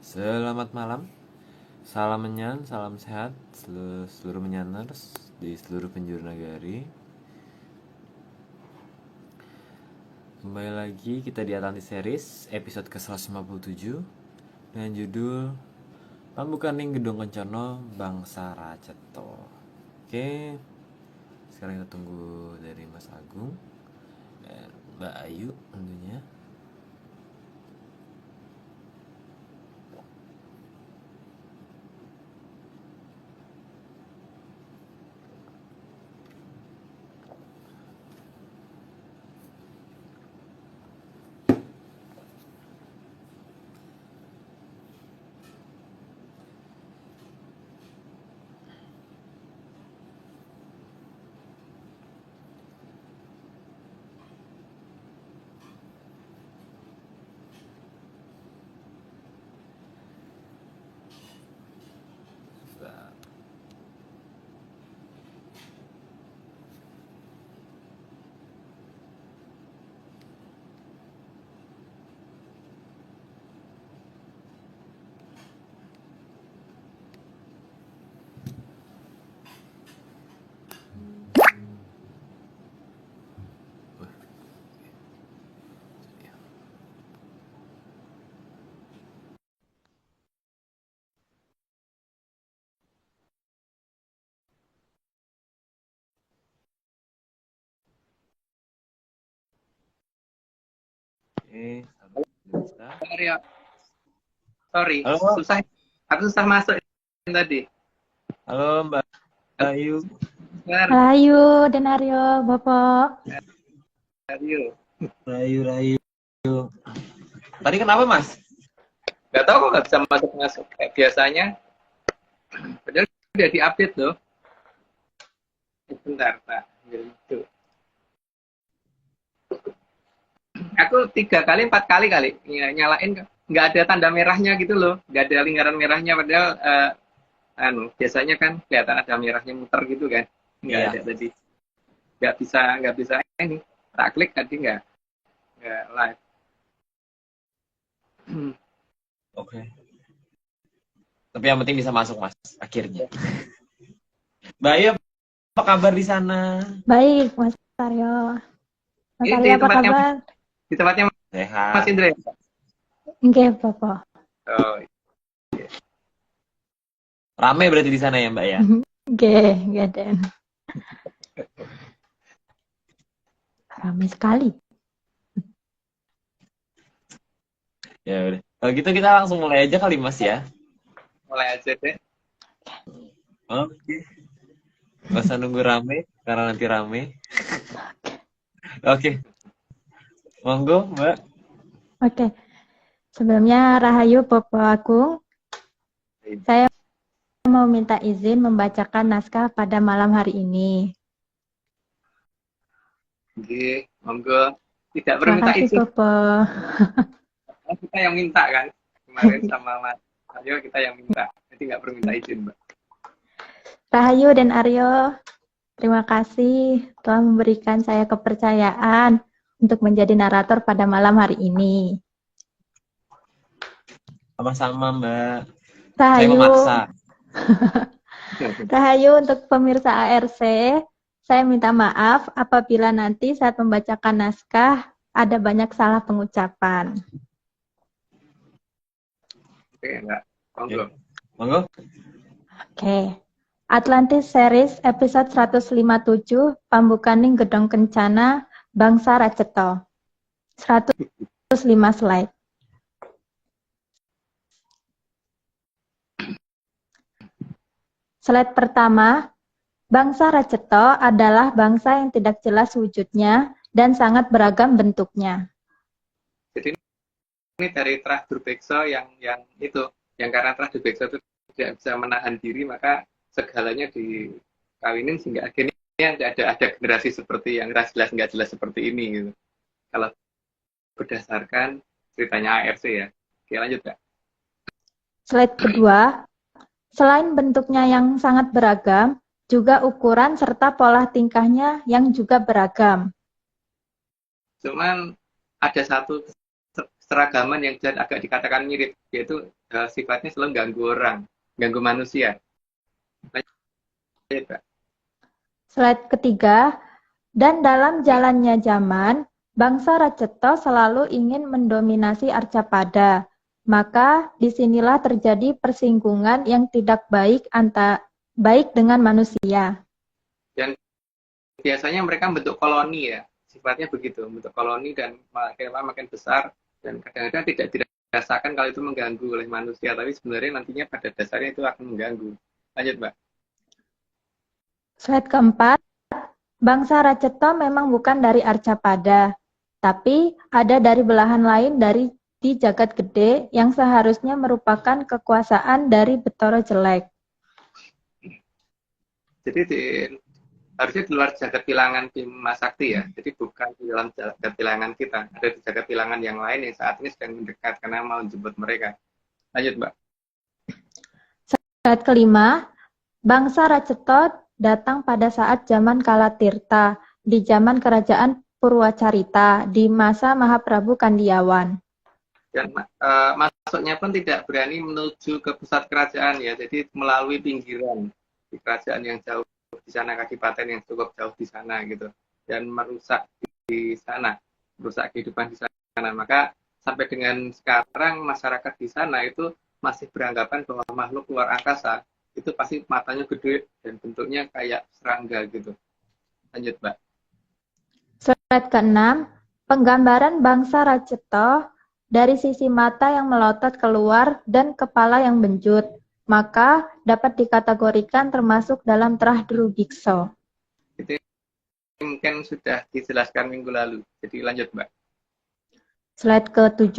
Selamat malam, salam menyan, salam sehat seluruh menyaners di seluruh penjuru nagari. Kembali lagi kita di Atlantis Series episode ke-157 dengan judul Pambukaning Gedung Kencono Bangsa Raceto. Oke, sekarang kita tunggu dari Mas Agung dan Mbak Ayu tentunya. Oke, bisa. Aryo, sorry, Halo, susah. Aku susah masuk tadi. halo Mbak Ayu. Benar, Rahayu dan Aryo, Bapak. Aryo. Rayu. Tadi kenapa Mas? Gak tahu kok nggak bisa masuk kayak biasanya. Padahal udah diupdate loh. Bentar, Pak. Gitu. Aku 3 kali 4 kali nyalain nggak ada tanda merahnya gitu loh, nggak ada lingkaran merahnya. Padahal biasanya kan kelihatan ada merahnya muter gitu kan. Nggak Iya. ada tadi. Nggak bisa ini. Tak klik tadi nggak live. Oke. Tapi yang penting bisa masuk Mas, akhirnya. Mbak Ayu, apa kabar di sana? Baik, Mas Aryo. Mas Ini Aryo, apa kabar? di tempatnya Sehat. Mas Indra ya? Oke, Bapak. Oh, Rame berarti di sana ya Mbak ya? Oke, Den. Ramai sekali. Ya udah. Kalau gitu kita langsung mulai aja kali Mas ya. mulai aja deh. Oke. Gak usah nunggu rame, karena nanti rame. Oke. Monggo Mbak. Oke. Sebelumnya, Rahayu, Bapak Agung. Saya mau minta izin membacakan naskah pada malam hari ini. Oke, monggo. Tidak perlu Terima minta kasih, izin, Bapak. kita yang minta kan. Kemarin sama Mas Aryo kita yang minta. Jadi nggak perlu minta izin, Mbak. Rahayu dan Aryo, terima kasih telah memberikan saya kepercayaan untuk menjadi narator pada malam hari ini. Sama-sama Mbak. Saya Rahayu, memaksa. Rahayu untuk pemirsa ARC, saya minta maaf apabila nanti saat membacakan naskah ada banyak salah pengucapan. Oke, Mbak. Monggo. Monggo. Oke. Atlantis Series episode 157, Pambukaning Gedong Kencana Bangsa Raceto. 105 slide. Slide pertama, bangsa Raceto adalah bangsa yang tidak jelas wujudnya dan sangat beragam bentuknya. Jadi ini dari Trah Durbekso yang karena Trah Durbekso itu tidak bisa menahan diri, maka segalanya dikawinin sehingga akhirnya ada generasi seperti yang jelas nggak jelas seperti ini gitu. Kalau berdasarkan ceritanya ARC ya. Oke, lanjut Kak. Slide kedua, selain bentuknya yang sangat beragam, juga ukuran serta pola tingkahnya yang juga beragam. Cuman ada keseragaman yang agak dikatakan mirip, yaitu sifatnya selalu ganggu orang, ganggu manusia. Lanjut, Pak. Slide ketiga, dan dalam jalannya zaman, bangsa Raceto selalu ingin mendominasi Arcapada. Maka disinilah terjadi persinggungan yang tidak baik dengan manusia. Dan biasanya mereka bentuk koloni ya, sifatnya begitu, bentuk koloni dan makin besar, dan kadang-kadang tidak dirasakan kalau itu mengganggu oleh manusia, tapi sebenarnya nantinya pada dasarnya itu akan mengganggu. Lanjut, Mbak. Slide keempat, bangsa Raceto memang bukan dari Arcapada, tapi ada dari belahan lain di Jagat Gede yang seharusnya merupakan kekuasaan dari Betoro Jelek. Jadi harusnya di luar jagat bilangan Bima Sakti ya, jadi bukan di dalam jagat bilangan kita, ada di jagat bilangan yang lain yang saat ini sedang mendekat karena mau jemput mereka. Lanjut, Mbak. Slide kelima, bangsa Raceto datang pada saat zaman Kalatirta, di zaman kerajaan Purwacarita, di masa Mahaprabu Kandiawan. Dan masuknya pun tidak berani menuju ke pusat kerajaan ya, jadi melalui pinggiran di kerajaan yang jauh di sana, kadipaten yang cukup jauh di sana gitu, dan merusak di sana, merusak kehidupan di sana. Maka sampai dengan sekarang masyarakat di sana itu masih beranggapan bahwa makhluk luar angkasa itu pasti matanya gede dan bentuknya kayak serangga gitu. Lanjut, Mbak. Slide ke-6, penggambaran bangsa Raceto dari sisi mata yang melotot keluar dan kepala yang benjut, maka dapat dikategorikan termasuk dalam Trah Drubiksa. Itu mungkin sudah dijelaskan minggu lalu. Jadi lanjut, Mbak. Slide ke-7,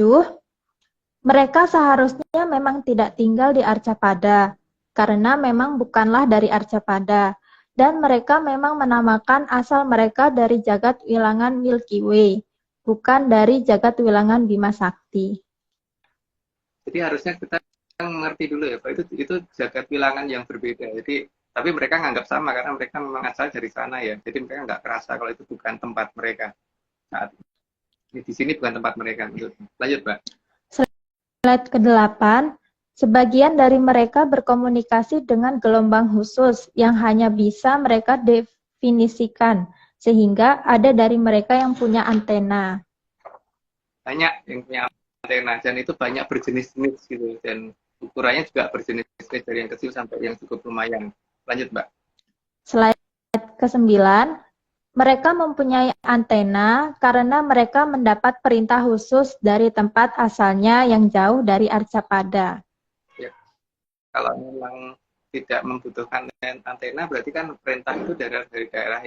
mereka seharusnya memang tidak tinggal di Arcapada, karena memang bukanlah dari Arcapada, dan mereka memang menamakan asal mereka dari jagat wilangan Milky Way, bukan dari jagat wilangan Bima Sakti. Jadi harusnya kita mengerti dulu ya, Pak, itu jagat bilangan yang berbeda. Jadi tapi mereka nganggap sama karena mereka memang asal dari sana ya. Jadi mereka nggak kerasa kalau itu bukan tempat mereka saat ini. Di sini bukan tempat mereka. Lanjut, Pak. Slide ke-8, sebagian dari mereka berkomunikasi dengan gelombang khusus yang hanya bisa mereka definisikan, sehingga ada dari mereka yang punya antena. Banyak yang punya antena dan itu banyak berjenis-jenis gitu, dan ukurannya juga berjenis-jenis dari yang kecil sampai yang cukup lumayan. Lanjut, Mbak. Slide ke-9, mereka mempunyai antena karena mereka mendapat perintah khusus dari tempat asalnya yang jauh dari Arcapada. Ya. Kalau memang tidak membutuhkan antena, berarti kan perintah itu dari daerah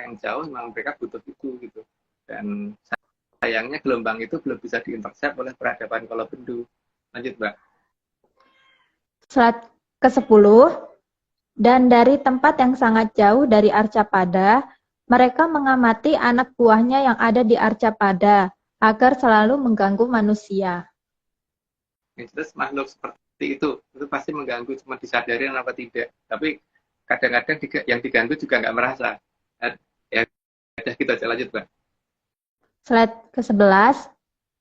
yang jauh, memang mereka butuh itu gitu. Dan sayangnya gelombang itu belum bisa diintersep oleh peradaban Kolobendu. Lanjut, Mbak. Slide ke-10, dan dari tempat yang sangat jauh dari Arcapada, mereka mengamati anak buahnya yang ada di Arcapada agar selalu mengganggu manusia. Terus makhluk seperti itu pasti mengganggu, cuma disadari apa tidak. Tapi kadang-kadang yang diganggu juga nggak merasa. Ya, udah kita aja lanjut, Mbak. Slide ke-11,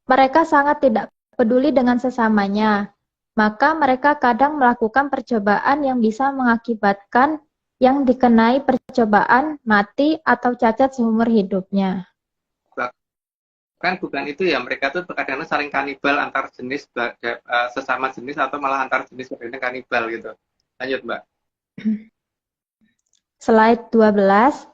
mereka sangat tidak peduli dengan sesamanya, maka mereka kadang melakukan percobaan yang bisa mengakibatkan yang dikenai percobaan mati atau cacat seumur hidupnya. Kan bukan itu ya, mereka tuh kadang-kadang saling kanibal antar jenis, sesama jenis atau malah antar jenis kadang kanibal gitu. Lanjut, Mbak. Slide 12,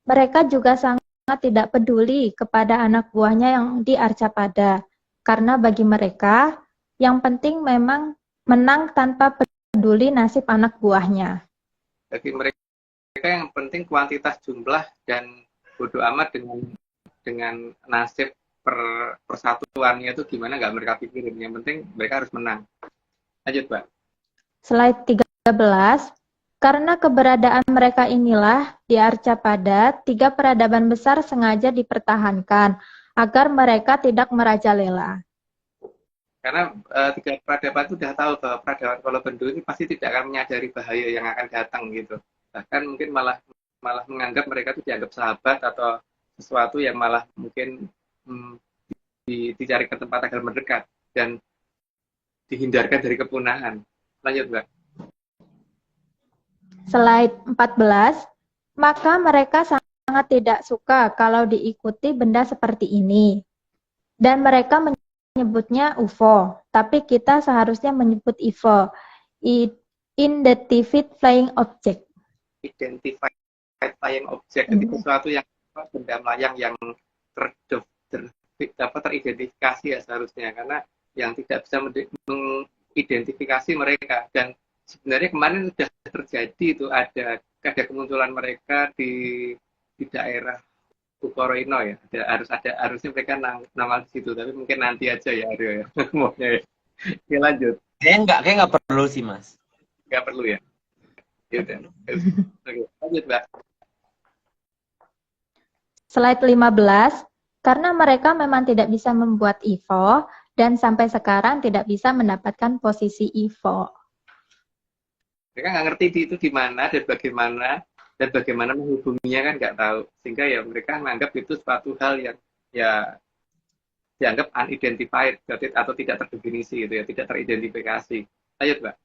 mereka juga sangat tidak peduli kepada anak buahnya yang di Arcapada, karena bagi mereka yang penting memang menang tanpa peduli nasib anak buahnya. Bagi mereka yang penting kuantitas jumlah dan bodoh amat dengan nasib persatuannya itu gimana, nggak mereka pikirin. Yang penting mereka harus menang. Lanjut, Mbak. Slide 13, karena keberadaan mereka inilah di Arcapada, 3 peradaban besar sengaja dipertahankan agar mereka tidak merajalela. Karena 3 peradaban itu sudah tahu bahwa peradaban Kolobendu ini pasti tidak akan menyadari bahaya yang akan datang gitu. Bahkan mungkin malah menganggap mereka itu dianggap sahabat atau sesuatu yang malah mungkin dicari ke tempat agar mendekat dan dihindarkan dari kepunahan. Lanjut, Mbak. Slide 14, maka mereka sangat tidak suka kalau diikuti benda seperti ini. Dan mereka menyebutnya UFO, tapi kita seharusnya menyebut IFO, Identified Flying Object. Identified Flying Object itu sesuatu yang benda melayang yang teridentifikasi ya seharusnya, karena yang tidak bisa mengidentifikasi mereka. Dan sebenarnya kemarin sudah terjadi itu ada kemunculan mereka di daerah Bukoroino ya, harusnya mereka nongol di situ, tapi mungkin nanti aja ya Aryo ya maunya ya. Oke, lanjut. Kayak nggak perlu sih Mas. Nggak perlu ya. Yaudah. Oke, lanjut Mbak. Slide 15, karena mereka memang tidak bisa membuat IFO dan sampai sekarang tidak bisa mendapatkan posisi IFO. Mereka nggak ngerti itu di mana dan bagaimana menghubunginya kan nggak tahu, sehingga ya mereka menganggap itu suatu hal yang ya dianggap unidentified atau tidak terdefinisi gitu ya, tidak teridentifikasi. Lanjut Mbak.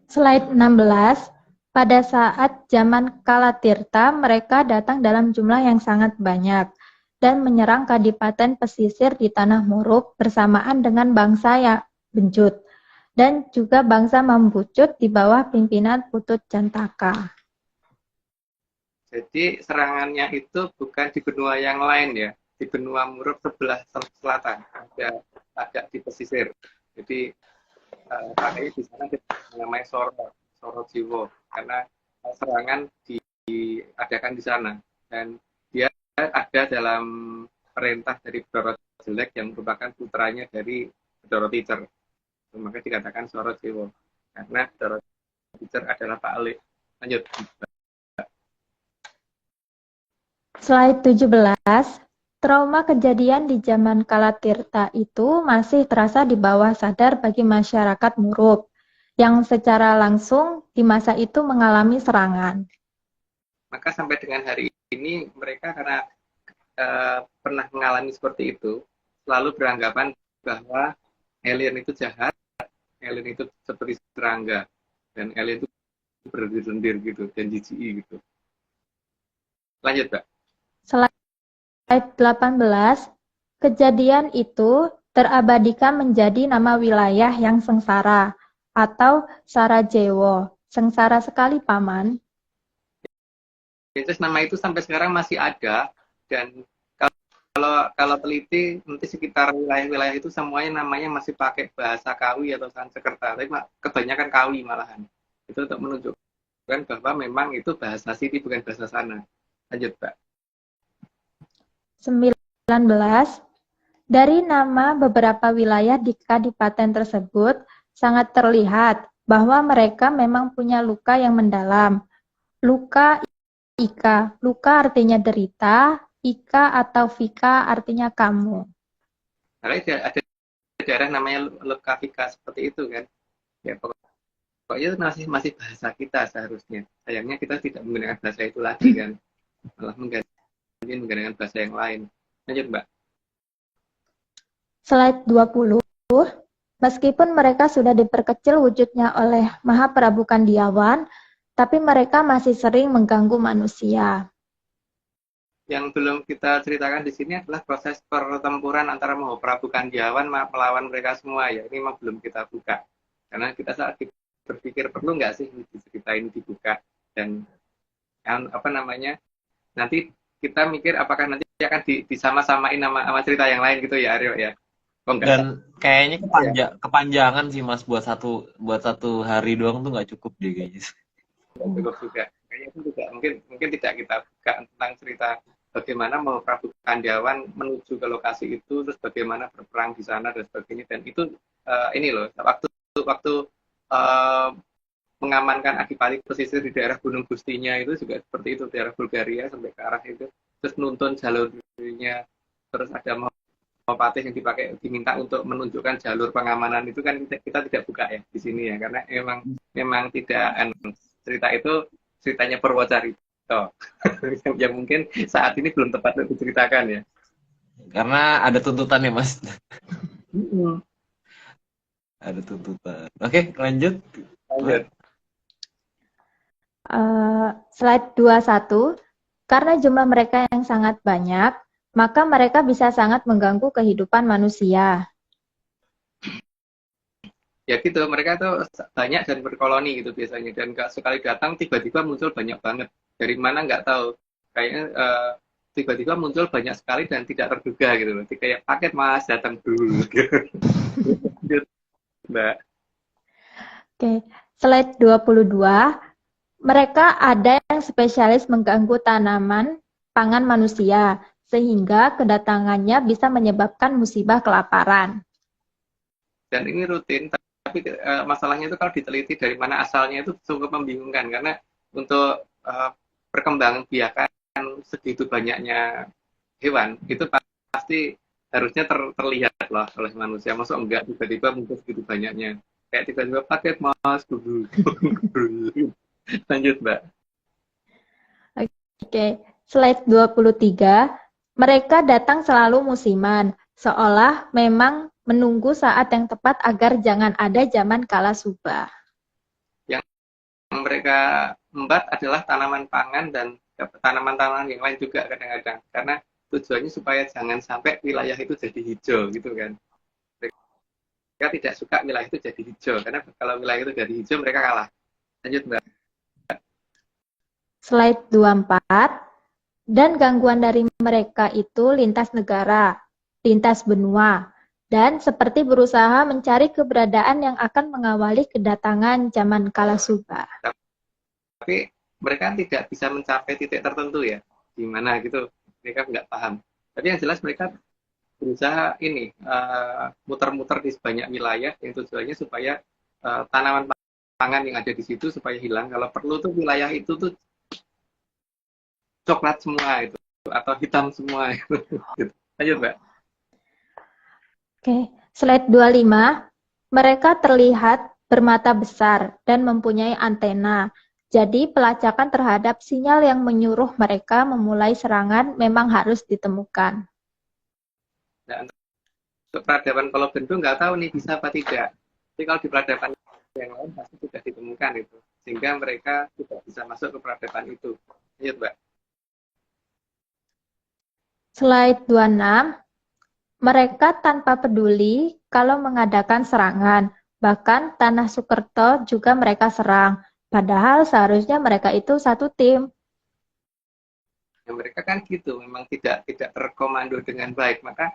Slide 16, pada saat zaman Kalatirta mereka datang dalam jumlah yang sangat banyak dan menyerang kadipaten pesisir di Tanah Muruk bersamaan dengan bangsa yang Benjut dan juga bangsa Mambucut di bawah pimpinan Putut Jantaka. Jadi serangannya itu bukan di benua yang lain ya, di benua Muruk sebelah selatan, agak di pesisir. Jadi makanya di sana namanya Soro Jiwo, karena serangan diadakan di sana dan dia ada dalam perintah dari Bedoro Jelek yang merupakan putranya dari Bedoro Ticer. Maka dikatakan Soro Jiwo karena Bedoro Ticer adalah Pak Ali. Lanjut. Slide 17, trauma kejadian di zaman Kalatirta itu masih terasa di bawah sadar bagi masyarakat Muruk yang secara langsung di masa itu mengalami serangan. Maka sampai dengan hari ini mereka karena pernah mengalami seperti itu, selalu beranggapan bahwa alien itu jahat, alien itu seperti serangga, dan alien itu berlendir gitu, dan jijik gitu. Lanjut, Mbak. Slide 18, kejadian itu terabadikan menjadi nama wilayah yang sengsara atau Sarajevo. Sengsara sekali, Paman. Terus nama itu sampai sekarang masih ada, dan kalau teliti nanti sekitar wilayah-wilayah itu semuanya namanya masih pakai bahasa Kawi atau Sanskerta, tapi kebanyakan Kawi malahan. Itu untuk menunjukkan bahwa memang itu bahasa sini bukan bahasa sana. Lanjut, Pak. 19. Dari nama beberapa wilayah di kadipaten tersebut sangat terlihat bahwa mereka memang punya luka yang mendalam. Luka Ika, luka artinya derita, Ika atau Vika artinya kamu. Karena ada daerah namanya luka Vika seperti itu kan. Ya pokoknya itu masih bahasa kita seharusnya. Sayangnya kita tidak menggunakan bahasa itu lagi kan. Malah menggunakan bahasa yang lain. Lanjut, Mbak. Slide 20. Meskipun mereka sudah diperkecil wujudnya oleh Mahaprabu Kandiawan, tapi mereka masih sering mengganggu manusia. Yang belum kita ceritakan di sini adalah proses pertempuran antara Mahaprabu Kandiawan melawan mereka semua ya. Ini memang belum kita buka. Karena kita saat berpikir perlu nggak sih cerita ini dibuka, dan nanti kita mikir apakah nanti akan disama-samain sama cerita yang lain gitu ya Aryo ya. Oh, dan kayaknya kepanjangan sih Mas, buat satu hari doang tuh nggak cukup deh kayaknya. Cukup juga. Kayaknya itu juga mungkin tidak kita buka tentang cerita bagaimana Mahaprabu Kandiawan menuju ke lokasi itu, terus bagaimana berperang di sana dan sebagainya. Dan itu ini loh, waktu mengamankan Adipati pesisir di daerah Gunung Gustinya itu juga seperti itu, daerah Bulgaria sampai ke arah itu, terus nuntun jalurnya, terus ada Mahapatih yang diminta untuk menunjukkan jalur pengamanan itu kan kita tidak buka ya di sini ya, karena memang tidak cerita itu ceritanya Purwocarito yang mungkin saat ini belum tepat untuk diceritakan ya. Karena ada tuntutannya, Mas. Mm-mm. Ada tuntutan. Oke, lanjut. Lanjut. Slide 21, karena jumlah mereka yang sangat banyak, maka mereka bisa sangat mengganggu kehidupan manusia. Ya gitu, mereka tuh banyak dan berkoloni gitu biasanya, dan nggak sekali datang tiba-tiba muncul banyak banget, dari mana nggak tahu, kayaknya tiba-tiba muncul banyak sekali dan tidak terduga gitu loh, kayak paket mas datang dulu gitu, Mbak. Oke, slide 22, mereka ada yang spesialis mengganggu tanaman pangan manusia, sehingga kedatangannya bisa menyebabkan musibah kelaparan. Dan ini rutin, tapi masalahnya itu kalau diteliti dari mana asalnya itu cukup membingungkan, karena untuk perkembangan biakan segitu banyaknya hewan itu pasti harusnya terlihat lah oleh manusia. Masuk enggak tiba-tiba muncul segitu banyaknya, kayak tiba-tiba paket mas dulu. Lanjut Mbak. Oke, slide 23, mereka datang selalu musiman, seolah memang menunggu saat yang tepat agar jangan ada zaman kala subah. Yang mereka embat adalah tanaman pangan dan tanaman-tanaman yang lain juga kadang-kadang, karena tujuannya supaya jangan sampai wilayah itu jadi hijau gitu kan. Mereka tidak suka wilayah itu jadi hijau, karena kalau wilayah itu jadi hijau mereka kalah. Lanjut Mbak. Slide 24, dan gangguan dari mereka itu lintas negara, lintas benua, dan seperti berusaha mencari keberadaan yang akan mengawali kedatangan zaman kala subah. Tapi mereka tidak bisa mencapai titik tertentu ya, di mana gitu, mereka nggak paham. Tapi yang jelas mereka berusaha ini muter-muter di sebanyak wilayah yang tujuannya supaya tanaman pangan yang ada di situ supaya hilang. Kalau perlu tuh wilayah itu tuh coklat semua itu atau hitam semua itu. Lanjut Mbak. Oke, slide 25, mereka terlihat bermata besar dan mempunyai antena. Jadi pelacakan terhadap sinyal yang menyuruh mereka memulai serangan memang harus ditemukan. Nah, untuk peradaban Pulau Bento nggak tahu nih bisa apa tidak. Tapi kalau di peradaban yang lain pasti sudah ditemukan itu, sehingga mereka tidak bisa masuk ke peradaban itu. Lanjut Mbak. Slide 26, mereka tanpa peduli kalau mengadakan serangan, bahkan Tanah Sukerto juga mereka serang. Padahal seharusnya mereka itu satu tim. Ya, mereka kan gitu, memang tidak terkomando dengan baik, maka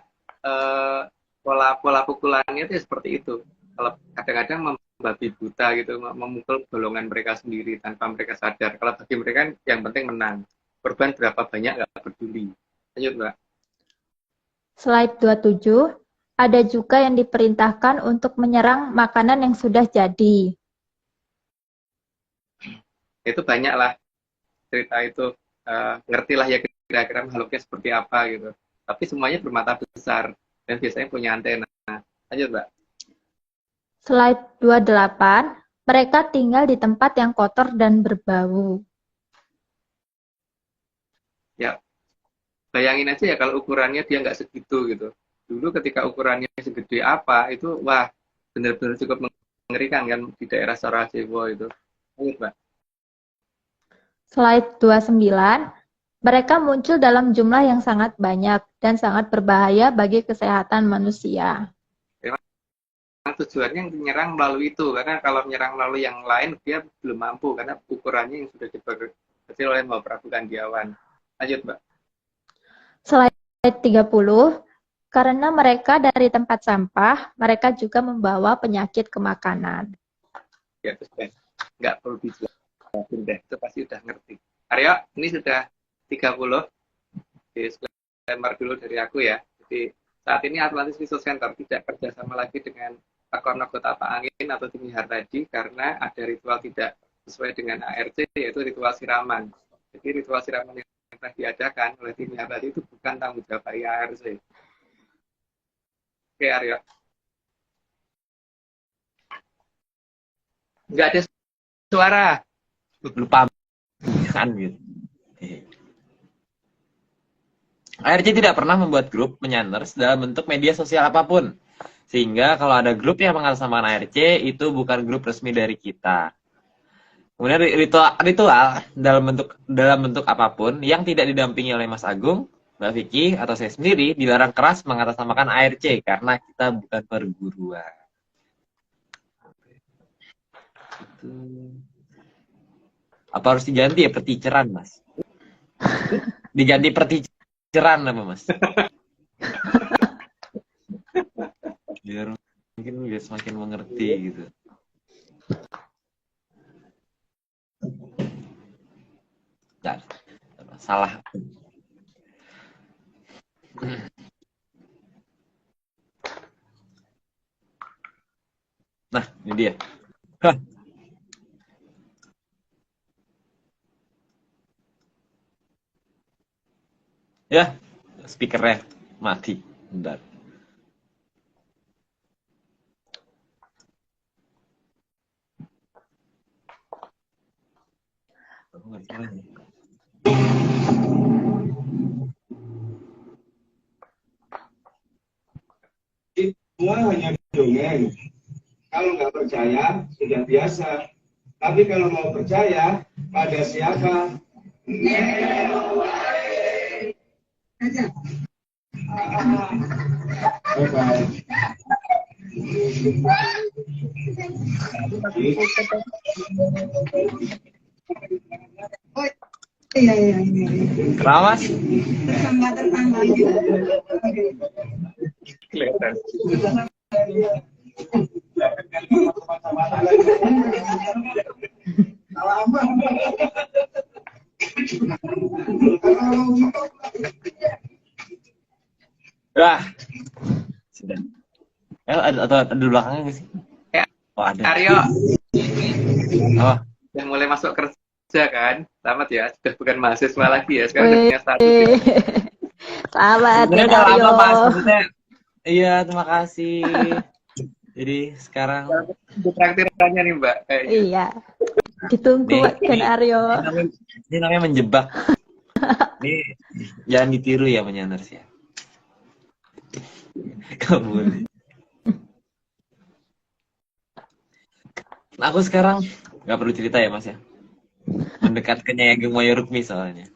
pola pukulannya itu seperti itu. Kalau kadang-kadang membabi buta gitu, memukul golongan mereka sendiri tanpa mereka sadar. Kalau bagi mereka yang penting menang. Korban berapa banyak nggak peduli. Lanjut Mbak. Slide 27, ada juga yang diperintahkan untuk menyerang makanan yang sudah jadi. Itu banyak lah cerita itu, ngertilah ya kira-kira makhluknya seperti apa gitu. Tapi semuanya bermata besar dan biasanya punya antena. Lanjut Mbak. Slide 28, mereka tinggal di tempat yang kotor dan berbau. Ya, bayangin aja ya kalau ukurannya dia nggak segitu gitu. Dulu ketika ukurannya segede apa, itu wah benar-benar cukup mengerikan kan di daerah Sarajevo itu. Lanjut Mbak. Slide 29, mereka muncul dalam jumlah yang sangat banyak dan sangat berbahaya bagi kesehatan manusia. Memang tujuannya menyerang melalui itu, karena kalau menyerang melalui yang lain dia belum mampu karena ukurannya yang sudah diperkecil oleh Mbak Prabu Kandiawan. Lanjut Mbak. Slide 30, karena mereka dari tempat sampah, mereka juga membawa penyakit ke makanan. Ya, terus nggak perlu dijelasin deh, itu pasti udah ngerti. Aryo, ini sudah 30. Disclaimer dulu dari aku ya. Jadi saat ini Atlantis Research Center tidak kerjasama lagi dengan Akonok Kota Pak Angin atau Tim Hartadi karena ada ritual tidak sesuai dengan ARC, yaitu ritual siraman. Jadi ritual siraman yang telah diadakan oleh Tim Hartadi itu bukan tanggung jawab ARC. Oke Aryo. Nggak ada suara. Lupa kan gitu. ARC tidak pernah membuat grup menyanners dalam bentuk media sosial apapun. Sehingga kalau ada grup yang mengatasnamakan ARC, itu bukan grup resmi dari kita. Kemudian ritual dalam bentuk apapun yang tidak didampingi oleh Mas Agung, Mbak Vicky, atau saya sendiri dilarang keras mengatasnamakan ARC karena kita bukan perguruan. Apa harus diganti ya perticeran, Mas? Diganti perticeran apa, Mas? Biar mungkin biar semakin mengerti gitu. Nah, salah. Nah, ini dia. Hah. Ya, speakernya mati. Bentar. Aku nggak tahu ini. Semua hanya dongeng. Kalau nggak percaya, sudah biasa. Tapi kalau mau percaya, pada siapa? Aja. Bye-bye. Iya. Kenapa, Mas? Tetangga. Kelihatan. Wah, sudah. Ada di belakangnya nggak sih? Ya, Oh, ada. Aryo, Oh, udah mulai masuk kerja kan? Selamat ya, sudah bukan mahasiswa lagi ya, sekarang udah punya status ya. Selamat, sebenarnya Dan udah Aryo. lama, Mas. Maksudnya, iya, terima kasih. Jadi sekarang Itu traktirannya nih Mbak. Iya, ditunggu Dan Aryo. ini namanya menjebak. Ini jangan ditiru ya menyanners ya. Kabur. Nah, aku sekarang nggak perlu cerita ya, Mas ya. Mendekat ke Nyai Ageng Mayarukmi soalnya.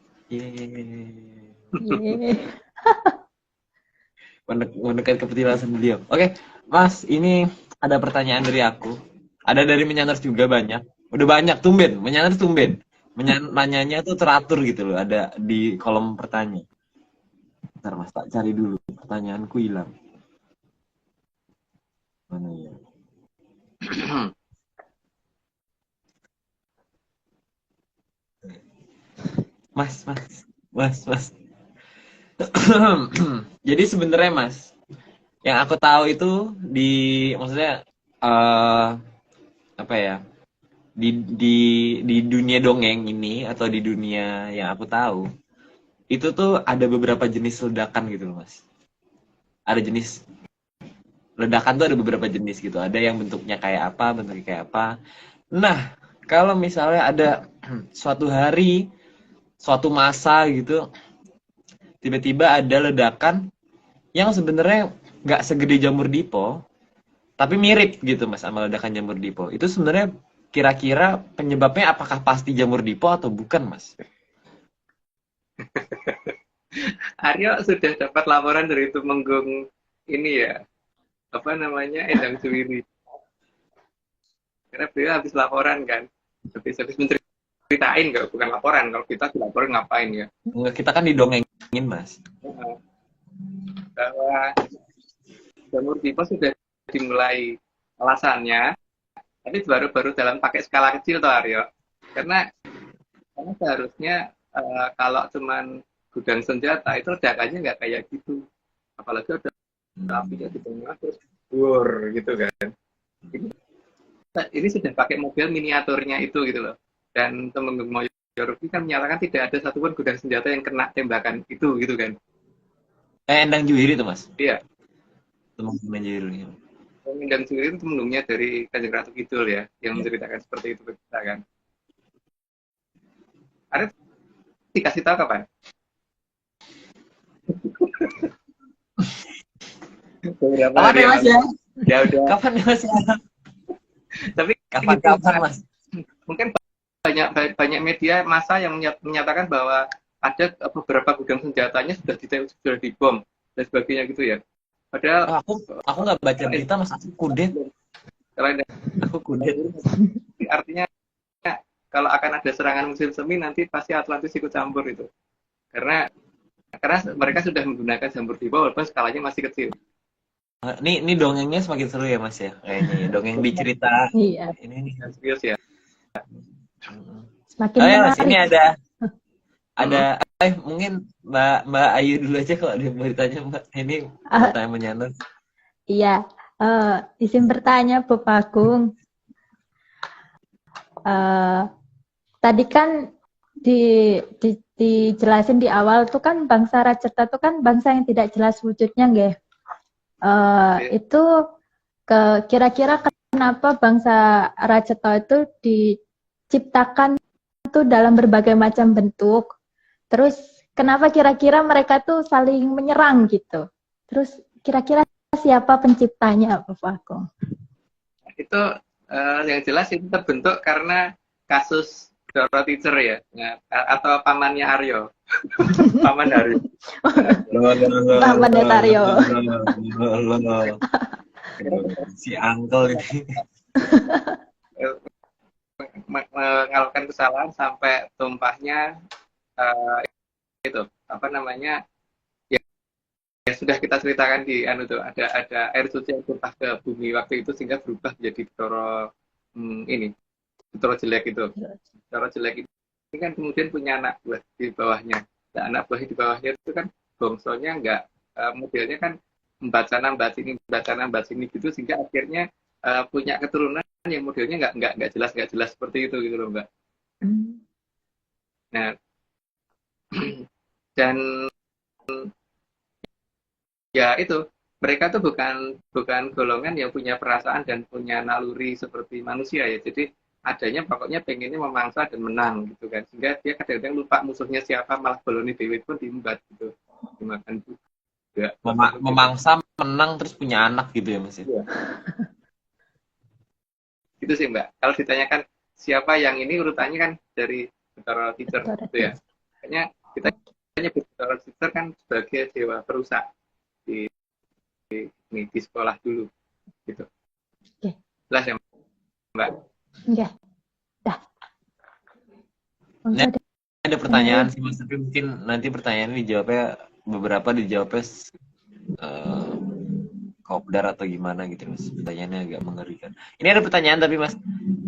Mendekat ke petilasan beliau. Oke, Mas, ini ada pertanyaan dari aku. Ada dari menyanners juga banyak. Udah banyak, tumben. Menyanners tumben. Nanyanya tuh teratur gitu loh. Ada di kolom pertanyaan. Bentar, Mas, tak cari dulu. Pertanyaanku hilang. Mana ya? Mas. Jadi sebenarnya Mas, yang aku tahu itu maksudnya apa ya? Di dunia dongeng ini atau di dunia yang aku tahu, itu tuh ada beberapa jenis ledakan gitu loh, Mas. Ada jenis ledakan tuh ada beberapa jenis gitu. Ada yang bentuknya kayak apa, bentuknya kayak apa. Nah, kalau misalnya ada suatu hari, suatu masa gitu, tiba-tiba ada ledakan yang sebenarnya nggak segede jamur dipo, tapi mirip gitu Mas sama ledakan jamur dipo. Itu sebenarnya kira-kira penyebabnya apakah pasti jamur dipo atau bukan, Mas? Aryo sudah dapat laporan dari Tumenggung ini ya, apa namanya, Endang Suwiri. Karena beliau habis laporan kan, habis menceritain, nggak, bukan laporan. Kalau kita dilaporin ngapain ya? Enggak, kita kan didongengin, Mas. Bahwa jamur dipo sudah dimulai alasannya, tapi baru dalam pakai skala kecil toh Aryo. Karena seharusnya kalau cuman gudang senjata itu ledakannya nggak kayak gitu, apalagi ada apinya di tengah terus bur gitu kan. Ini sudah pakai model miniaturnya itu gitu loh. Dan Tumenggung Mayarukmi kan menyatakan tidak ada satupun gudang senjata yang kena tembakan itu gitu kan. Endang Juwiri tuh, Mas. Iya. Tumenggung Juwiri. Endang Suwiri itu temenungnya dari Kanjeng Ratu Kidul ya, yang menceritakan seperti itu ke kita kan. Ada dikasih tahu kapan? beberapa Kapan hari ya yang Mas lalu. ya? Ya udah. Kapan ya Mas? Tapi Kapan Mas? mungkin banyak media massa yang menyatakan bahwa ada beberapa gudang senjatanya sudah dibom dan sebagainya gitu ya. Padahal Aku nggak baca berita Mas, aku kudet. kalau ada Aku kudet. artinya kalau akan ada serangan musim semi nanti pasti Atlantis ikut campur itu. Karena mereka sudah menggunakan jamur tiba walaupun skalanya masih kecil. Ini dongengnya semakin seru ya Mas ya, kayaknya ya. Dongeng di cerita Iya, ini. Serius ya. semakin Oh ya Mas, ini menarik. ada mungkin Mbak Ayu dulu aja kalau ada yang mau ditanya Mbak. Ini pertanyaan menyandang. Iya, izin bertanya Bu Agung. Tadi kan dijelasin di awal tuh kan bangsa Racerta tuh kan bangsa yang tidak jelas wujudnya, nggih. Itu kira-kira kenapa bangsa Racerta itu diciptakan tuh dalam berbagai macam bentuk. Terus kenapa kira-kira mereka tuh saling menyerang gitu. Terus kira-kira siapa penciptanya, Bu Agung? Itu yang jelas itu terbentuk karena kasus Doro Teacher ya, atau pamannya Aryo. Paman Aryo. Paman Aryo. Si uncle ini mengalahkan kesalahan sampai tumpahnya itu apa namanya ya sudah kita ceritakan di tuh ada air suci yang tumpah ke bumi waktu itu sehingga berubah menjadi Doro Doro jelek itu. Doro jelek ini kan kemudian punya anak buah di bawahnya. Nah, anak buah di bawahnya itu kan bongsonya enggak modelnya kan mbak sini gitu sehingga akhirnya punya keturunan yang modelnya nggak jelas seperti itu gitu loh Mbak. Nah dan ya itu mereka tuh bukan golongan yang punya perasaan dan punya naluri seperti manusia ya. Jadi adanya pokoknya pengennya memangsa dan menang gitu kan. Sehingga dia kadang-kadang lupa musuhnya siapa, malah baloni dewi pun diembat gitu. Dimakan juga. Memangsa, menang, terus punya anak gitu ya Mas ya? Gitu sih Mbak. Kalau ditanyakan siapa yang ini urutannya kan dari Doro Teacher gitu ya. Kayaknya kita nyebut Doro Teacher kan sebagai dewa perusak di sekolah dulu gitu. Oke. Jelas ya Mbak? Iya. Dah. Ada pertanyaan sih Mas, tapi mungkin nanti pertanyaan ini beberapa dijawabnya kopdar atau gimana gitu Mas. Pertanyaannya agak mengerikan. Ini ada pertanyaan tapi Mas,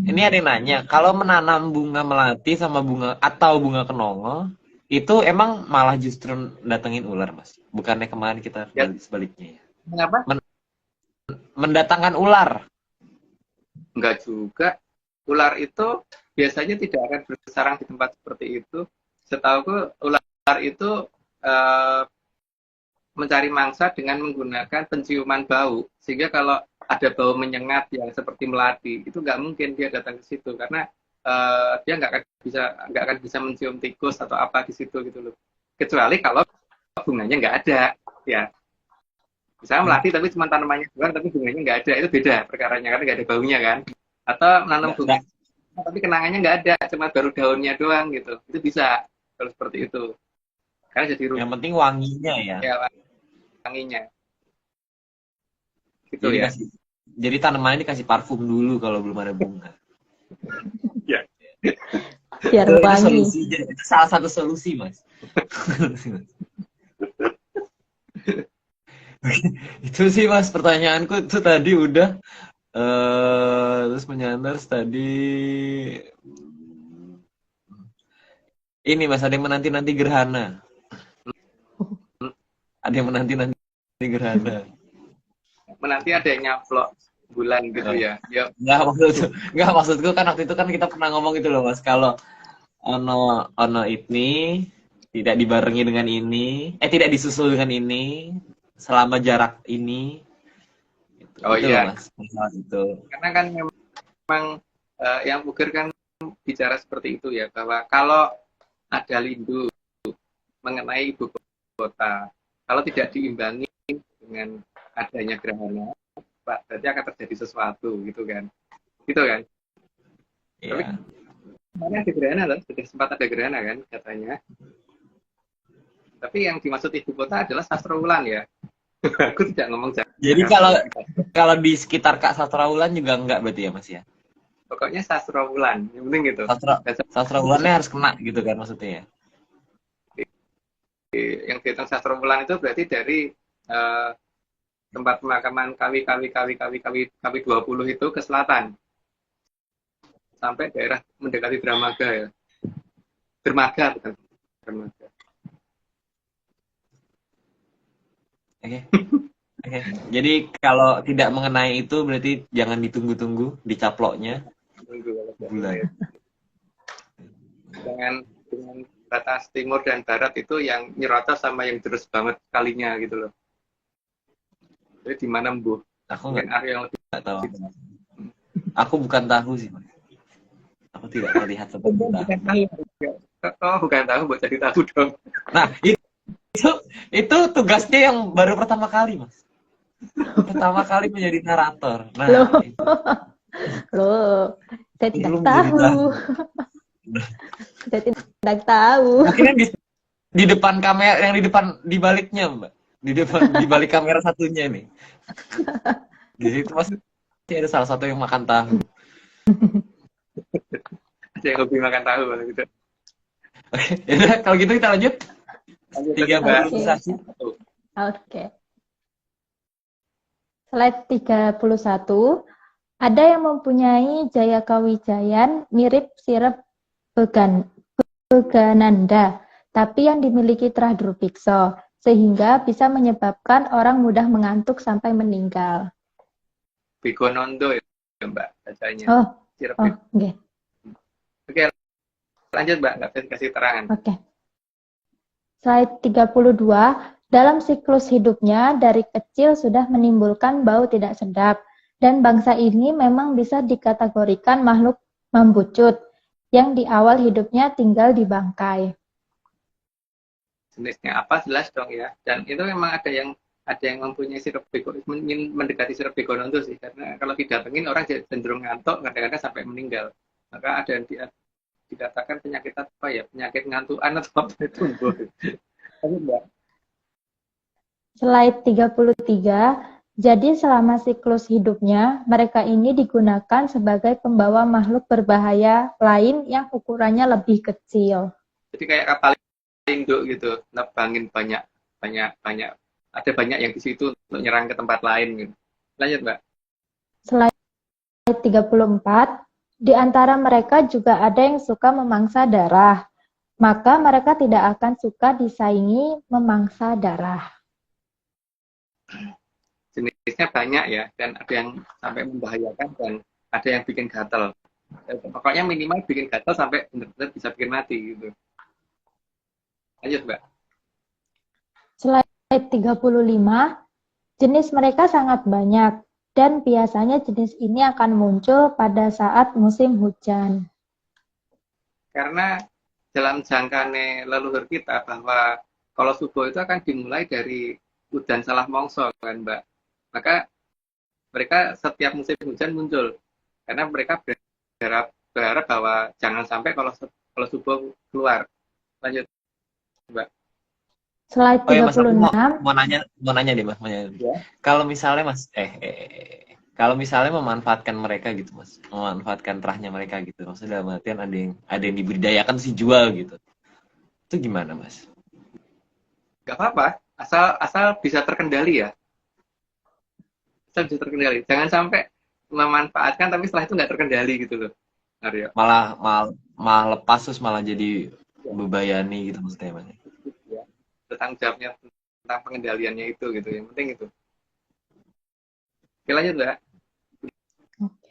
ini ada yang nanya, kalau menanam bunga melati sama bunga kenongo, itu emang malah justru datengin ular Mas? Bukannya kemarin kita sebaliknya ya? Mengapa? Mendatangkan ular. Enggak juga. Ular itu biasanya tidak akan bersarang di tempat seperti itu. Setahuku ular itu mencari mangsa dengan menggunakan penciuman bau. Sehingga kalau ada bau menyengat yang seperti melati, itu nggak mungkin dia datang ke situ karena dia nggak akan bisa mencium tikus atau apa di situ gitu loh. Kecuali kalau bunganya nggak ada, ya. Misalnya melati tapi cuma tanamannya doang tapi bunganya nggak ada, itu beda perkaranya karena nggak ada baunya kan. Atau nanam bunga tapi kenangannya nggak ada, cuma baru daunnya doang gitu. Itu bisa kalau seperti itu. Karena jadi yang penting wanginya ya. Ya, wanginya. Gitu jadi ya. Jadi tanamannya dikasih parfum dulu kalau belum ada bunga. Ya. Biar wangi. Itu salah satu solusi Mas. Itu sih Mas pertanyaanku itu tadi udah terus menyandar tadi ini Mas, ada yang menanti gerhana. Ada yang menanti gerhana. Menanti ada yang nyaplok bulan gitu ya. Enggak maksudku kan waktu itu kan kita pernah ngomong gitu loh Mas, kalau ono ini tidak dibarengi dengan ini, tidak disusul dengan ini selama jarak ini. Gitu. Oh gitu iya. Mas, itu. Karena kan memang yang Puger kan bicara seperti itu ya, bahwa kalau ada lindu mengenai ibu kota, kalau tidak diimbangi dengan adanya gerhana, berarti akan terjadi sesuatu gitu kan. Gitu kan. Tapi Iya. kemarin ada gerhana loh, sudah sempat ada gerhana kan katanya. Tapi yang dimaksud ibu kota adalah Sastrowulan ya. Aku tidak ngomong Jadi Jakarta. kalau di sekitar Kak Sastraulan juga enggak berarti ya Mas ya? Pokoknya Sastrowulan, yang penting gitu. Sastraulannya harus kena gitu kan maksudnya ya? Yang dihitung Sastrowulan itu berarti dari tempat pemakaman KW 20 itu ke selatan sampai daerah mendekati Dramaga ya. Dermaga bukan Dramaga. Oke. Oke. Jadi kalau tidak mengenai itu berarti jangan ditunggu-tunggu dicaploknya Tunggu kalau bulan. dengan batas timur dan barat itu yang nyerocos sama yang terus banget kalinya gitu loh. Jadi di mana Mbuh? Aku Mungkin area yang lebih nggak tahu. Aku bukan tahu sih, Mas. Aku tidak melihat seperti bukan tahu. Oh, bukan tahu, buat jadi tahu dong. Nah, itu tugasnya yang baru pertama kali, Mas. Pertama kali menjadi narator. Nah, Loh. itu. Loh, saya tidak Belum tahu. Saya tidak tahu. Mungkin yang di depan kamera, yang di baliknya, Mbak. Di balik kamera satunya nih. Di situ pasti ada salah satu yang makan tahu. Ada yang hobi makan tahu kalau gitu. Oke, yaudah, kalau gitu kita lanjut. 31. Oke. Slide 31. Ada yang mempunyai Jaya Kawijayan mirip sirep Begananda, tapi yang dimiliki Trah Drupikso, sehingga bisa menyebabkan orang mudah mengantuk sampai meninggal. Begonondo ya, Mbak, bacanya. Oh, Sirep oke. Oke, lanjut Mbak, nggak bisa kasih terangan. Oke. Slide 32. Dalam siklus hidupnya, dari kecil sudah menimbulkan bau tidak sedap. Dan bangsa ini memang bisa dikategorikan makhluk membucut, yang di awal hidupnya tinggal di bangkai. Jenisnya apa jelas dong ya. Dan itu memang ada yang mempunyai sirep begonondo, mendekati sirep begonondo sih. Karena kalau tidak pengen orang cenderung ngantuk, kadang-kadang sampai meninggal. Maka ada yang dikatakan penyakit apa ya, penyakit ngantukan atau apa itu. Mbak. Slide 33. Jadi selama siklus hidupnya, mereka ini digunakan sebagai pembawa makhluk berbahaya lain yang ukurannya lebih kecil. Jadi kayak kapal induk gitu, nebangin banyak. Ada banyak yang di situ untuk nyerang ke tempat lain gitu. Lanjut, Mbak. Slide 34. Di antara mereka juga ada yang suka memangsa darah. Maka mereka tidak akan suka disaingi memangsa darah. Jenisnya banyak ya, dan ada yang sampai membahayakan dan ada yang bikin gatal. Pokoknya minimal bikin gatal sampai benar-benar bisa bikin mati gitu. Lanjut, Mbak. Slide 35. Jenis mereka sangat banyak dan biasanya jenis ini akan muncul pada saat musim hujan. Karena dalam jangkane leluhur kita bahwa kalau subuh itu akan dimulai dari udan salah mongso kan, Mbak. Maka mereka setiap musim hujan muncul karena mereka berharap bahwa jangan sampai kalau subuh keluar. Lanjut, Mbak. Slide 36. Oh ya Mas, aku mau nanya deh Mas. Ya. Kalau misalnya Mas, kalau misalnya memanfaatkan mereka gitu Mas, memanfaatkan terahnya mereka gitu, maksudnya dalam artian ada yang dibudidayakan sih jual gitu, itu gimana Mas? Gak apa-apa, asal bisa terkendali ya. Asal bisa terkendali. Jangan sampai memanfaatkan tapi setelah itu nggak terkendali gitu loh, Aryo. Malah lepas terus malah jadi bebayani gitu maksudnya Mas. Ya. Tentang jawabnya tentang pengendaliannya itu gitu. Yang penting itu. Oke, lanjut, Mbak.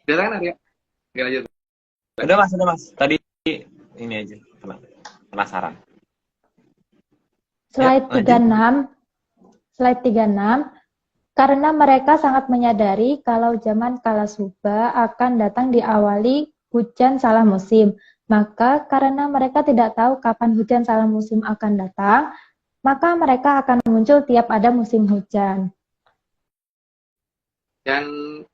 Udah kan, Aryo? Oke, lanjut. Udah Mas. Tadi ini aja, penasaran. Slide 36. Slide 36. Karena mereka sangat menyadari kalau zaman Kalasuba akan datang diawali hujan salah musim. Maka karena mereka tidak tahu kapan hujan salah musim akan datang, maka mereka akan muncul tiap ada musim hujan. Dan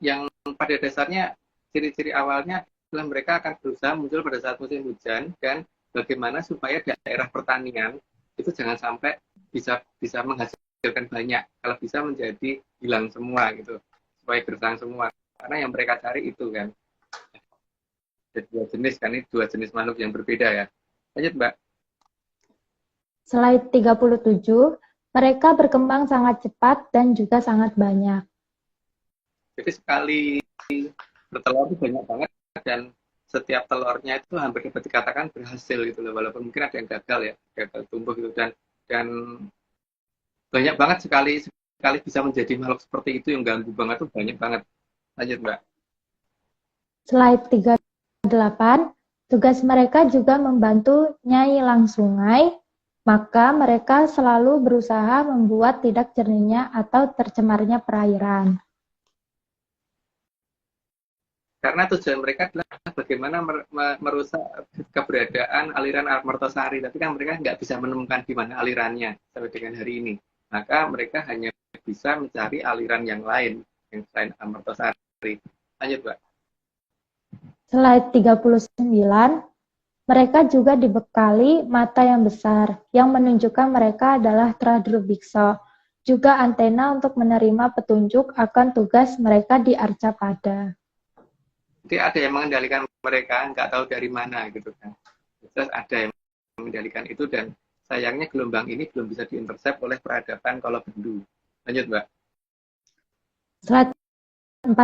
yang pada dasarnya ciri-ciri awalnya adalah mereka akan berusaha muncul pada saat musim hujan, dan bagaimana supaya daerah pertanian itu jangan sampai bisa menghasilkan banyak, kalau bisa menjadi hilang semua gitu, supaya gersang semua, karena yang mereka cari itu kan. Ada dua jenis kan, ini dua jenis makhluk yang berbeda ya. Lanjut Mbak. Slide 37, mereka berkembang sangat cepat dan juga sangat banyak. Jadi sekali bertelur itu banyak banget, dan setiap telurnya itu hampir dapat dikatakan berhasil gitu loh, walaupun mungkin ada yang gagal ya, gagal tumbuh gitu, dan banyak banget sekali bisa menjadi makhluk seperti itu yang ganggu banget tuh banyak banget. Lanjut Mbak. Slide 38, tugas mereka juga membantu Nyai Lang Sungai, maka mereka selalu berusaha membuat tidak jernihnya atau tercemarnya perairan. Karena tujuan mereka adalah bagaimana merusak keberadaan aliran Mertosari, tapi kan mereka nggak bisa menemukan di mana alirannya sampai dengan hari ini. Maka mereka hanya bisa mencari aliran yang lain, yang selain Mertosari. Lanjut, Mbak. Slide 39, mereka juga dibekali mata yang besar, yang menunjukkan mereka adalah Tradrubiksha, juga antena untuk menerima petunjuk akan tugas mereka di Arcapada. Jadi ada yang mengendalikan mereka, nggak tahu dari mana gitu kan. Terus ada yang mengendalikan itu, dan sayangnya gelombang ini belum bisa diintersep oleh peradaban Kolobendu. Lanjut, Mbak. Slide 40,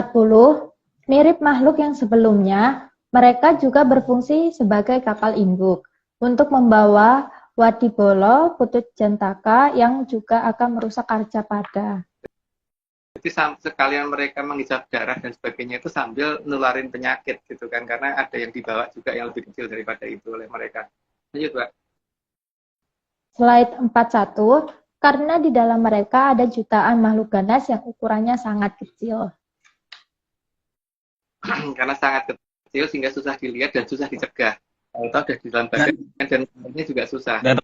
mirip makhluk yang sebelumnya, mereka juga berfungsi sebagai kapal induk untuk membawa Wadibolo, Putut Jantaka yang juga akan merusak Arcapada. Jadi sekalian mereka menghisap darah dan sebagainya itu sambil nularin penyakit gitu kan, karena ada yang dibawa juga yang lebih kecil daripada itu oleh mereka. Lanjut, Mbak. Slide 41, karena di dalam mereka ada jutaan makhluk ganas yang ukurannya sangat kecil. Karena sangat kecil sehingga susah dilihat dan susah dicegah. Kalau tahu udah di dalam badan dan sebenarnya juga susah. Dan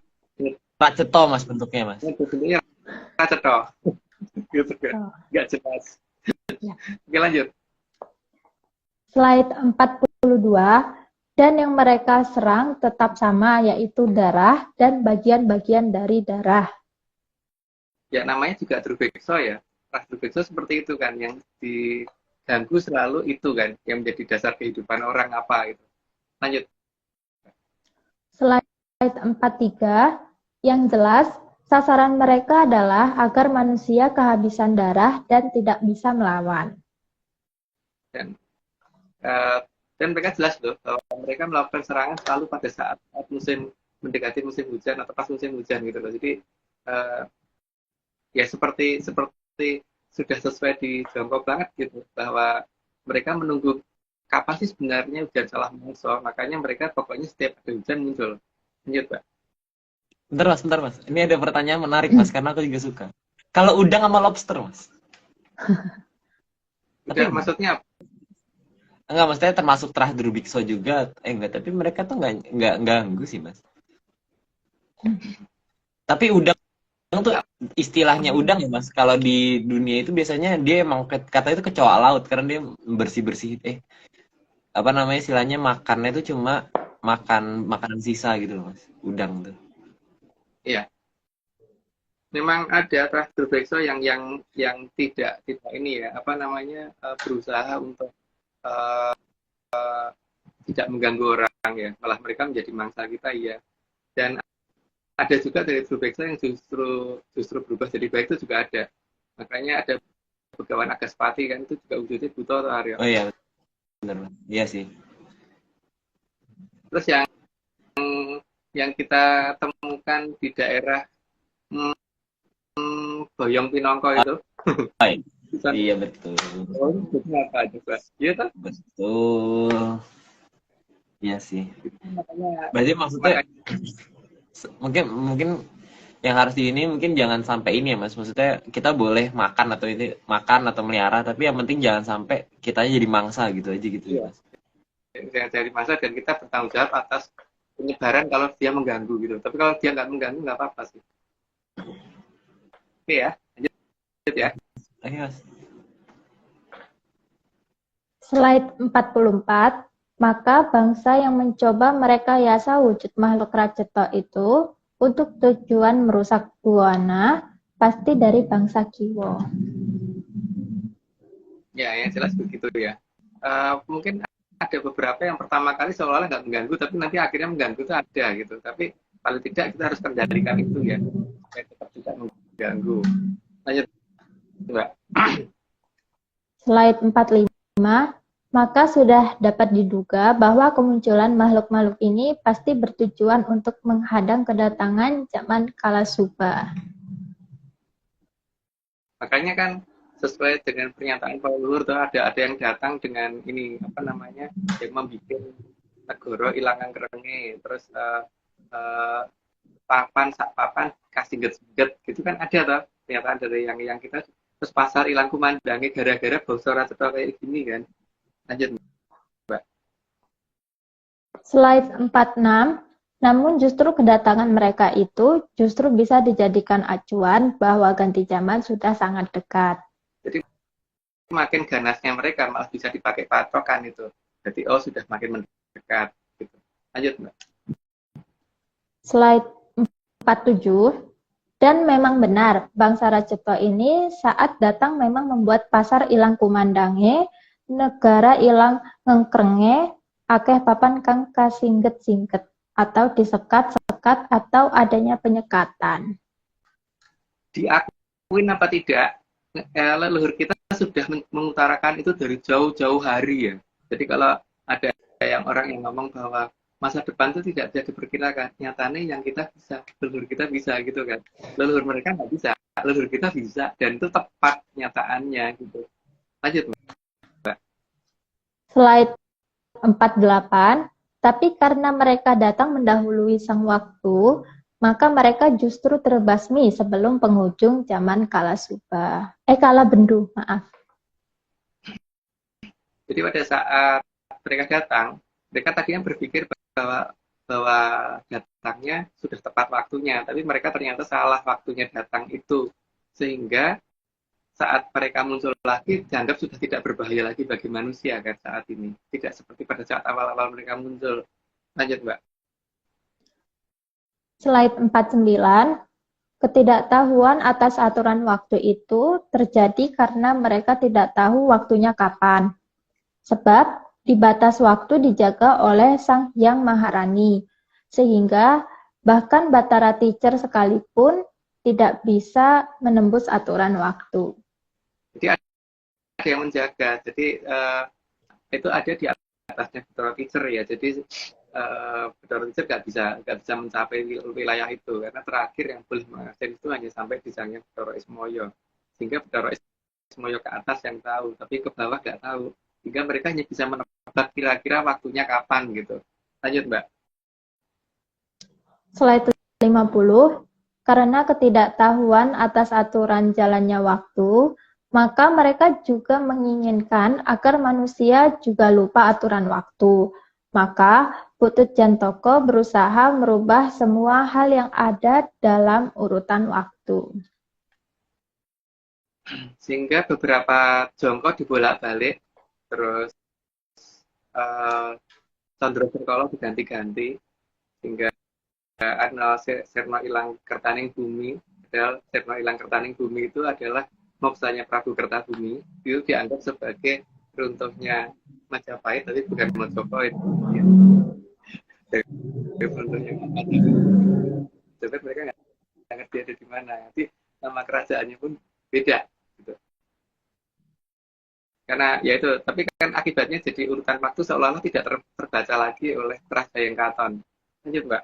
raceto Mas bentuknya Mas. Bentuknya raceto. Gitu kan. Nggak jelas. Ya. Oke, lanjut. Slide 42, dan yang mereka serang tetap sama, yaitu darah dan bagian-bagian dari darah. Ya, namanya juga Drubeksa ya. Drubeksa seperti itu kan, yang diganggu selalu itu kan, yang menjadi dasar kehidupan orang apa gitu. Lanjut. Slide 43, yang jelas, sasaran mereka adalah agar manusia kehabisan darah dan tidak bisa melawan. Dan mereka jelas loh bahwa mereka melakukan serangan selalu pada saat mendekati musim hujan atau pas musim hujan gitu loh. Jadi ya seperti sudah sesuai di Jongkok banget gitu, bahwa mereka menunggu kapan sih sebenarnya hujan salah mangsa, makanya mereka pokoknya setiap ada hujan muncul. Lanjut, Pak. Bentar mas. Ini ada pertanyaan menarik mas, karena aku juga suka. Kalau udang sama lobster mas? Udah, maksudnya apa? Enggak, maksudnya termasuk Tradrubiksha juga. Enggak, tapi mereka tuh enggak ganggu sih mas. Tapi udang tuh istilahnya udang ya mas. Kalau di dunia itu biasanya dia emang kata itu kecoa laut, karena dia bersih apa namanya istilahnya, makannya itu cuma makanan sisa gitu loh mas. Udang tuh. Iya. Memang ada Tradrubiksha yang tidak ini ya, apa namanya, berusaha untuk tidak mengganggu orang ya, malah mereka menjadi mangsa kita ya. Dan ada juga dari Drubeksa yang justru berubah jadi baik, itu juga ada. Makanya ada Begawan Agaspati kan, itu juga wujudnya buta atau Arya. Oh iya, benar. Iya sih. Terus yang kita temukan di daerah Boyong Pinongko itu. Iya betul. Oh, itu apa coba? Iya toh? Betul. Iya sih. Berarti maksudnya mungkin yang harus mungkin jangan sampai ini ya mas. Maksudnya kita boleh makan atau melihara, tapi yang penting jangan sampai kitanya jadi mangsa gitu aja gitu ya mas. Jangan jadi mangsa, dan kita bertanggung jawab atas penyebaran kalau dia mengganggu gitu. Tapi kalau dia nggak mengganggu nggak apa-apa sih. Oke ya, lanjut ya. Oke mas. Slide 44, maka bangsa yang mencoba merekayasa wujud makhluk Raceto itu untuk tujuan merusak buana pasti dari bangsa Kiwo. Ya, yang jelas begitu ya. Mungkin ada beberapa yang pertama kali seolah-olah nggak mengganggu, tapi nanti akhirnya mengganggu itu ada gitu. Tapi paling tidak kita harus kendalikan itu ya, supaya tetap tidak mengganggu. Lanjut, Mbak. Slide 45, maka sudah dapat diduga bahwa kemunculan makhluk-makhluk ini pasti bertujuan untuk menghadang kedatangan zaman Kalasuba. Makanya kan sesuai dengan pernyataan Pak Luhur tuh ada yang datang dengan ini apa namanya yang membuat negoro ilangan kerenge terus papan kasih get gitu kan ada tuh pernyataan dari yang kita terus pasar ilang kumandange gara-gara bangsa Raceto kayak gini kan. Lanjut Mbak. Slide 46, namun justru kedatangan mereka itu justru bisa dijadikan acuan bahwa ganti zaman sudah sangat dekat. Jadi makin ganasnya mereka malah bisa dipakai patokan itu. Jadi sudah makin mendekat gitu. Lanjut Mbak. Slide 47, dan memang benar bangsa Raceto ini saat datang memang membuat pasar ilang kumandange, negara ilang ngengkrenge, akeh papan kang kasingget-singget atau disekat-sekat atau adanya penyekatan. Diakuin apa tidak, leluhur kita sudah mengutarakan itu dari jauh-jauh hari ya. Jadi kalau ada yang orang yang ngomong bahwa masa depan itu tidak bisa diperkirakan, nyatanya yang kita bisa, leluhur kita bisa gitu kan. Leluhur mereka nggak bisa, leluhur kita bisa, dan itu tepat nyataannya gitu. Lanjut Mbak. Slide 48, tapi karena mereka datang mendahului sang waktu, maka mereka justru terbasmi sebelum penghujung zaman Kalasuba. Kalabendu, maaf. Jadi pada saat mereka datang, mereka tadinya berpikir bahwa datangnya sudah tepat waktunya, tapi mereka ternyata salah waktunya datang itu, sehingga saat mereka muncul lagi dianggap sudah tidak berbahaya lagi bagi manusia kan saat ini, tidak seperti pada saat awal-awal mereka muncul. Lanjut Mbak. Slide 49, ketidaktahuan atas aturan waktu itu terjadi karena mereka tidak tahu waktunya kapan. Sebab di batas waktu dijaga oleh Sang Hyang Maharani, sehingga bahkan Batara Teacher sekalipun tidak bisa menembus aturan waktu. Jadi ada yang menjaga, jadi itu ada di atasnya Batara Teacher ya, jadi Batara Teacher nggak bisa mencapai wilayah itu, karena terakhir yang boleh mengakses itu hanya sampai di Sanghyang Bathara Ismoyo, sehingga Bathara Ismoyo ke atas yang tahu, tapi ke bawah nggak tahu. Sehingga mereka hanya bisa menebak kira-kira waktunya kapan gitu. Lanjut Mbak. Slide 50, karena ketidaktahuan atas aturan jalannya waktu, maka mereka juga menginginkan agar manusia juga lupa aturan waktu. Maka Putut Jantoko berusaha merubah semua hal yang ada dalam urutan waktu. Sehingga beberapa jongko dibolak-balik, terus Condro Sengkolo diganti-ganti, sehingga Arnal Serno Ilang Kertaning Bumi, padahal Serno Ilang Kertaning Bumi itu adalah moksanya Prabu Kertabumi, itu dianggap sebagai runtuhnya Majapahit, tapi bukan Mojopahit. Ya. Dari runtuhnya tapi mereka nggak ngerti ada di mana. Nanti nama kerajaannya pun beda. Gitu. Karena ya itu, tapi kan akibatnya jadi urutan waktu seolah-olah tidak terbaca lagi oleh Trahjayeng Katon. Lanjut Mbak.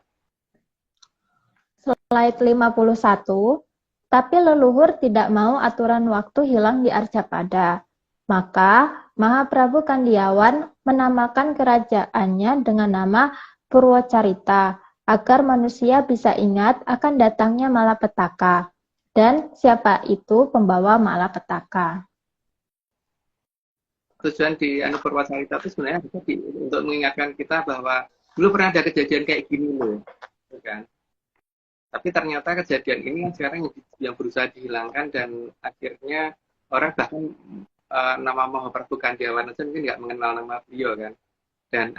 Slide 51, tapi leluhur tidak mau aturan waktu hilang di Arcapada. Maka Mahaprabu Kandiawan menamakan kerajaannya dengan nama Purwocarita, agar manusia bisa ingat akan datangnya Malapetaka. Dan siapa itu pembawa Malapetaka. Tujuan di Purwocarita itu sebenarnya untuk mengingatkan kita bahwa dulu pernah ada kejadian kayak gini loh, kan? Tapi ternyata kejadian ini yang sekarang yang berusaha dihilangkan, dan akhirnya orang bahkan nama Mahaprabu Kandiawan aja mungkin nggak mengenal nama beliau kan, dan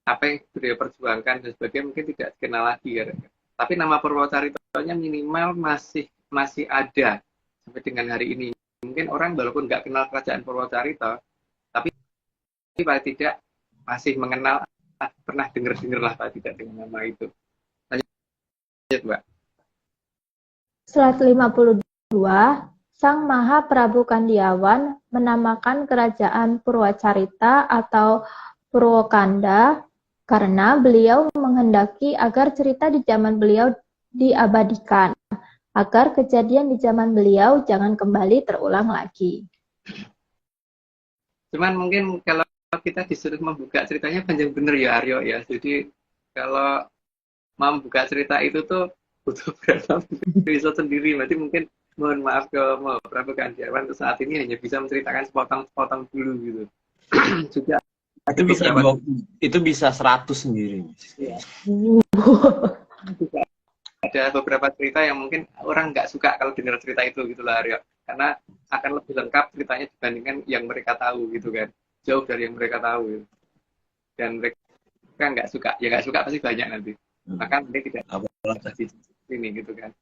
apa yang beliau perjuangkan dan sebagainya mungkin tidak dikenal lagi kan. Tapi nama Purwocarito-nya minimal masih ada sampai dengan hari ini. Mungkin orang walaupun nggak kenal kerajaan Purwocarito, tapi paling tidak masih mengenal, pernah dengar lah paling tidak dengan nama itu. Lanjut, Mbak. Slide 52, Sang Mahaprabu Kandiawan menamakan kerajaan Purwacarita atau Purwokanda karena beliau menghendaki agar cerita di zaman beliau diabadikan, agar kejadian di zaman beliau jangan kembali terulang lagi. Cuman mungkin kalau kita disuruh membuka ceritanya panjang bener ya Aryo ya. Jadi kalau mau membuka cerita itu tuh butuh berapa episode sendiri. Berarti mungkin mohon maaf ke Mahaprabu Kandiawan saat ini hanya bisa menceritakan sepotong-sepotong dulu gitu. Juga itu bisa 100 sendiri. Ya. Ada beberapa cerita yang mungkin orang nggak suka kalau dengar cerita itu gitu lah Aryo, karena akan lebih lengkap ceritanya dibandingkan yang mereka tahu gitu kan, jauh dari yang mereka tahu gitu. Dan mereka nggak suka, ya nggak suka pasti banyak nanti, maka nanti tidak di sini gitu kan.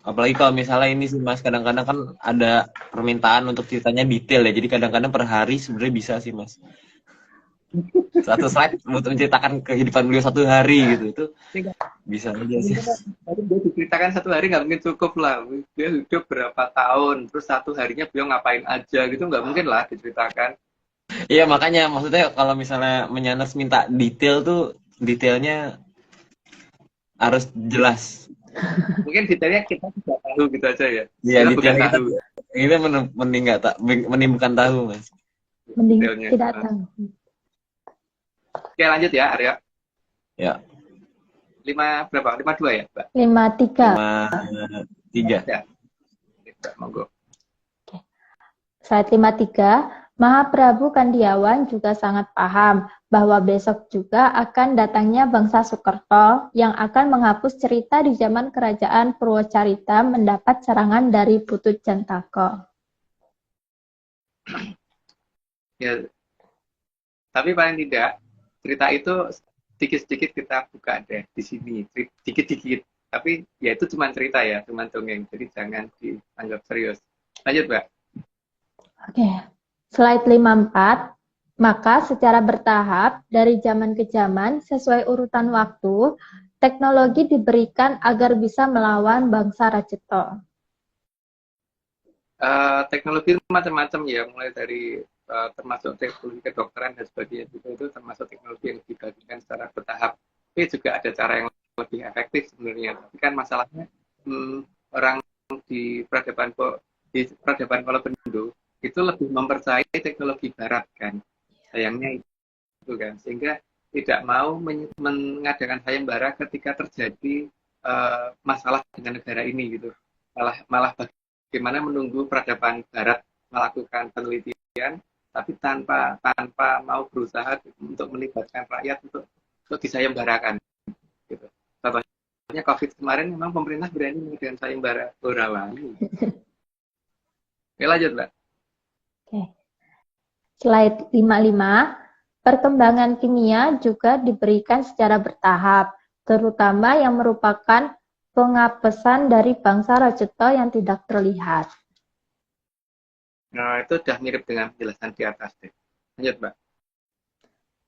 Apalagi kalau misalnya ini sih Mas, kadang-kadang kan ada permintaan untuk ceritanya detail ya, jadi kadang-kadang per hari sebenarnya bisa sih Mas. Satu slide untuk menceritakan kehidupan beliau satu hari gitu, itu bisa aja sih. Tapi dia diceritakan satu hari nggak mungkin cukup lah, dia hidup berapa tahun, terus satu harinya beliau ngapain aja gitu, nggak mungkin lah diceritakan. Iya makanya maksudnya kalau misalnya Menyanes minta detail tuh, detailnya harus jelas. Mungkin detailnya kita tidak tahu gitu aja ya. Iya, Kita bukan tahu. Kita mending nggak tak, mending bukan tahu Mas. Mending Detailnya. tidak tahu. Oke lanjut ya Arya. Ya. 52 ya Mbak? 53. 53. Ya. Monggo. Slide 53, Mahaprabu Kandiawan juga sangat paham bahwa besok juga akan datangnya bangsa Sukerto yang akan menghapus cerita di zaman kerajaan Purwocarita mendapat serangan dari Putut Jantaka. Ya. Tapi paling tidak cerita itu sedikit-sedikit kita buka deh di sini, dikit-dikit. Tapi ya itu cuma cerita ya, cuma dongeng. Jadi jangan dianggap serius. Lanjut, Mbak. Oke, slide 54. Maka secara bertahap dari zaman ke zaman sesuai urutan waktu, teknologi diberikan agar bisa melawan bangsa Rajito. Teknologi macam-macam ya, mulai dari termasuk teknologi kedokteran dan sebagainya juga itu termasuk teknologi yang dibagikan secara bertahap. Tapi juga ada cara yang lebih efektif sebenarnya. Tapi kan masalahnya orang di peradaban Kolobendo itu lebih mempercayai teknologi Barat kan, sayangnya itu kan, sehingga tidak mau mengadakan sayembara ketika terjadi masalah dengan negara ini gitu, malah bagaimana menunggu peradaban Barat melakukan penelitian, tapi tanpa mau berusaha untuk melibatkan rakyat untuk disayembarakan gitu. Contohnya COVID kemarin memang pemerintah berani mengadakan sayembara Borawali. Oke lanjut Mbak. Oke. Slide 55, perkembangan kimia juga diberikan secara bertahap, terutama yang merupakan pengapesan dari bangsa Rajito yang tidak terlihat. Nah, itu sudah mirip dengan penjelasan di atas deh. Lanjut, Mbak.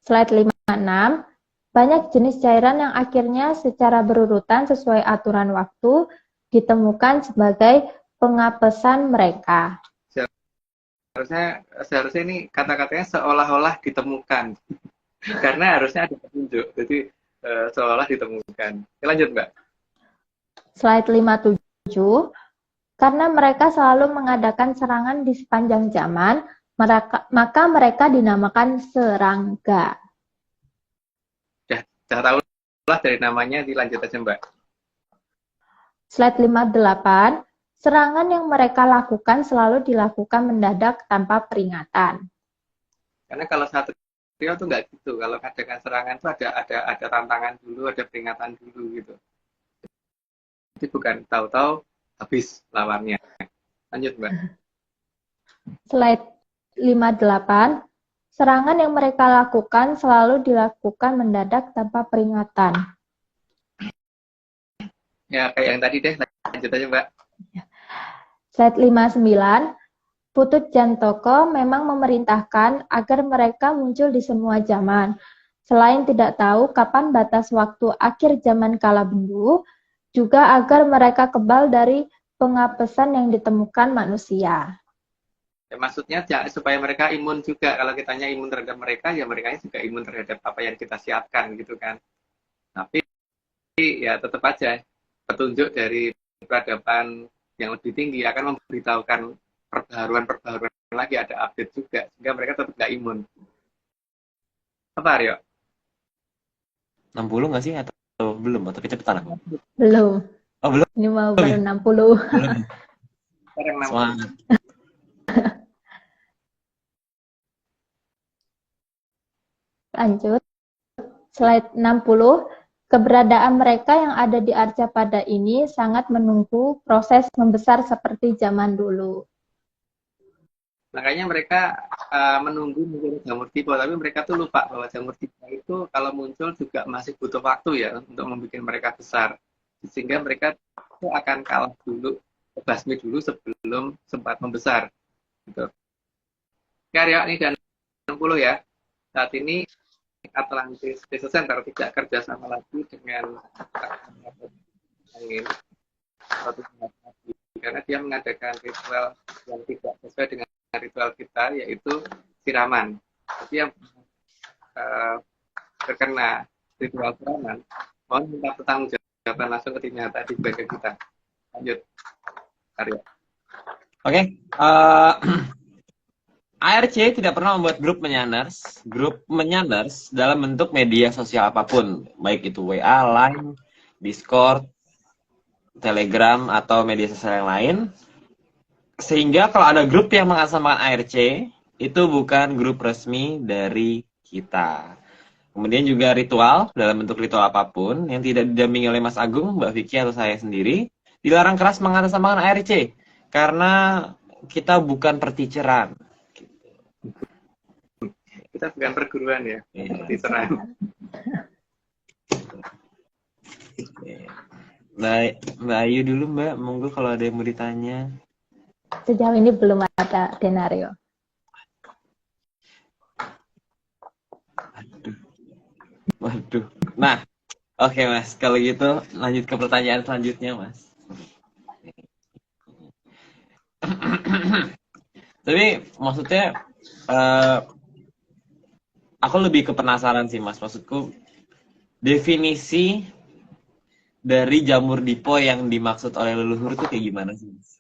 Slide 56, banyak jenis cairan yang akhirnya secara berurutan sesuai aturan waktu ditemukan sebagai pengapesan mereka. Seharusnya ini kata-katanya seolah-olah ditemukan. Karena harusnya ada petunjuk. Jadi seolah ditemukan. Lanjut, Mbak. Slide 57, karena mereka selalu mengadakan serangan di sepanjang zaman, maka mereka dinamakan serangga. Sudah tahu lah dari namanya, dilanjut aja Mbak. Slide 58, serangan yang mereka lakukan selalu dilakukan mendadak tanpa peringatan. Karena kalau satu trio tuh nggak gitu. Kalau adakan serangan tuh ada tantangan dulu, ada peringatan dulu gitu. Jadi bukan tahu-tahu habis lawannya. Lanjut Mbak. Slide 58. Serangan yang mereka lakukan selalu dilakukan mendadak tanpa peringatan. Ya, kayak yang tadi deh, lanjut aja, Mbak. Slide 59. Putut Jantoko memang memerintahkan agar mereka muncul di semua zaman. Selain tidak tahu kapan batas waktu akhir zaman kala bendu, juga agar mereka kebal dari pengapesan yang ditemukan manusia. Ya, maksudnya supaya mereka imun juga. Kalau kitanya imun terhadap mereka, ya mereka juga imun terhadap apa yang kita siapkan gitu kan. Tapi ya tetap aja petunjuk dari peradaban yang lebih tinggi akan memberitahukan perbaharuan lagi, ada update juga, sehingga mereka tetap nggak imun. Apa, Aryo? 60 nggak sih atau belum atau kecepatan aku? Belum. Oh, belum. Ini mau Belum ya? baru 60. Belum. Sekarang 60. Semangat. Lanjut. Slide 60. Keberadaan mereka yang ada di Arcapada ini sangat menunggu proses membesar seperti zaman dulu. Makanya mereka menunggu menjadi jamur tiba, tapi mereka tuh lupa bahwa jamur tiba itu kalau muncul juga masih butuh waktu ya untuk membuat mereka besar. Sehingga mereka tuh akan kalah dulu, basmi dulu sebelum sempat membesar. Gitu. Karya ini dan 60 ya. Saat ini Atlantis Research Center tidak kerjasama lagi dengan angin karena dia mengadakan ritual yang tidak sesuai dengan ritual kita, yaitu siraman. Jadi yang terkena ritual siraman, mohon minta pertanggungjawaban langsung ke tim nyata di bagian kita. Lanjut, Aryo. Oke. ARC tidak pernah membuat grup menyanders dalam bentuk media sosial apapun, baik itu WA, Line, Discord, Telegram, atau media sosial yang lain. Sehingga kalau ada grup yang mengatasnamakan ARC, itu bukan grup resmi dari kita. Kemudian juga ritual, dalam bentuk ritual apapun, yang tidak didampingi oleh Mas Agung, Mbak Vicky, atau saya sendiri, dilarang keras mengatasnamakan ARC. Karena kita bukan perticeran. Kita bukan perguruan ya, perticeran. Mbak Ayu dulu, Mbak. Monggo kalau ada yang mau ditanya. Sejauh ini belum ada Denario. Waduh. Nah, oke Mas. Kalau gitu lanjut ke pertanyaan selanjutnya, Mas. Tapi maksudnya aku lebih ke penasaran sih, Mas. Maksudku definisi dari jamur dipo yang dimaksud oleh leluhur itu kayak gimana sih, Mas?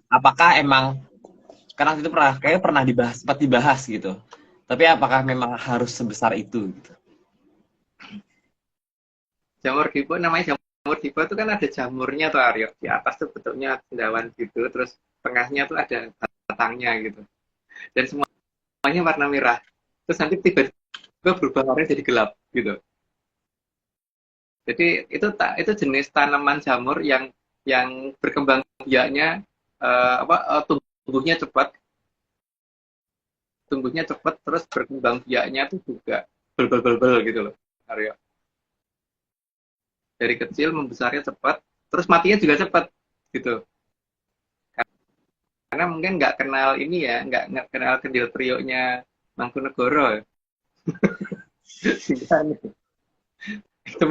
Apakah emang karena itu pernah sempat dibahas gitu. Tapi apakah memang harus sebesar itu gitu? Jamur dipo, namanya jamur dipo itu kan ada jamurnya tuh, Aryo. Di atas tuh bentuknya cendawan gitu, terus tengahnya tuh ada batangnya gitu. Dan semuanya warna merah. Terus nanti tiba-tiba berubah warna jadi gelap gitu. Jadi itu jenis tanaman jamur yang berkembang biaknya tumbuhnya cepat, terus berkembang biaknya tuh juga bel gitu loh, Aryo. Dari kecil membesarnya cepat, terus matinya juga cepat gitu. Karena mungkin nggak kenal ini ya, nggak kenal kendil prioknya Mangkunegoro. Itu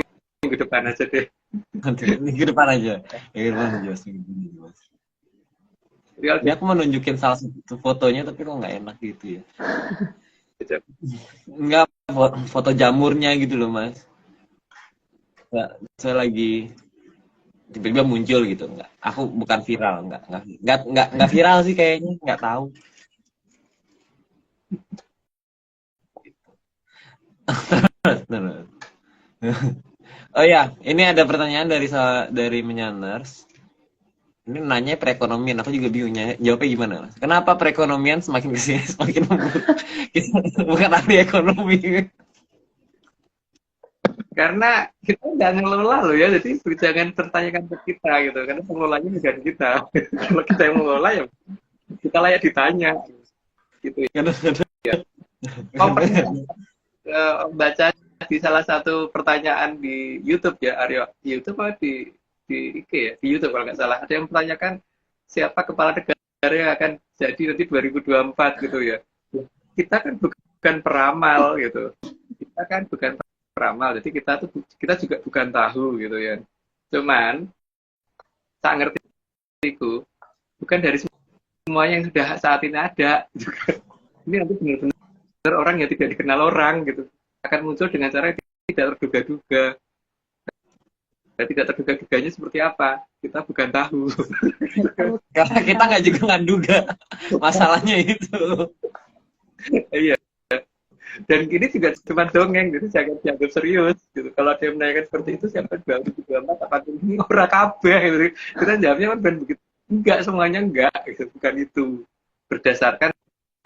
minggu depan aja deh. Minggu depan aja. Ini aku mau nunjukin salah satu fotonya, tapi kok nggak enak gitu ya. Nggak, foto jamurnya gitu loh, Mas. Nggak, saya lagi tiba-tiba muncul gitu. Nggak, aku bukan viral, nggak viral sih kayaknya, nggak tahu. Oh ya, ini ada pertanyaan dari Menyanders. Ini nanya perekonomian, aku juga bingungnya jawabnya gimana, Mas? Kenapa perekonomian semakin kesini semakin memburuk? Kita bukan ahli ekonomi. Karena kita nggak ngelola loh ya, jadi jangan pertanyakan ke kita gitu, karena pengelolanya bukan kita. Kalau kita yang mengelola ya kita layak ditanya gitu ya. Kau pernah baca di salah satu pertanyaan di YouTube ya, Aryo? YouTube apa di IG ya? Di YouTube kalau nggak salah. Ada yang mempertanyakan siapa kepala negara yang akan jadi nanti 2024 gitu ya. Kita kan bukan peramal gitu. Kita kan bukan peramal, jadi kita juga bukan tahu gitu ya. Cuman tak ngertiku bukan dari semua yang sudah saat ini ada. Gitu kan. Ini nanti benar-benar orang yang tidak dikenal orang gitu akan muncul dengan cara yang tidak terduga-duga. Dan tidak terduga-duganya seperti apa? Kita bukan tahu. Karena kita nggak juga nggak duga masalahnya itu. Iya. Dan ini juga cuma dongeng, jadi jangan dianggap serius. Gitu. Kalau dia menanyakan seperti itu, siapa 2024 apa ini orang kabeh. Gitu. Kita jawabnya kan bukan begitu. Enggak, semuanya enggak. Gitu. Bukan itu. Berdasarkan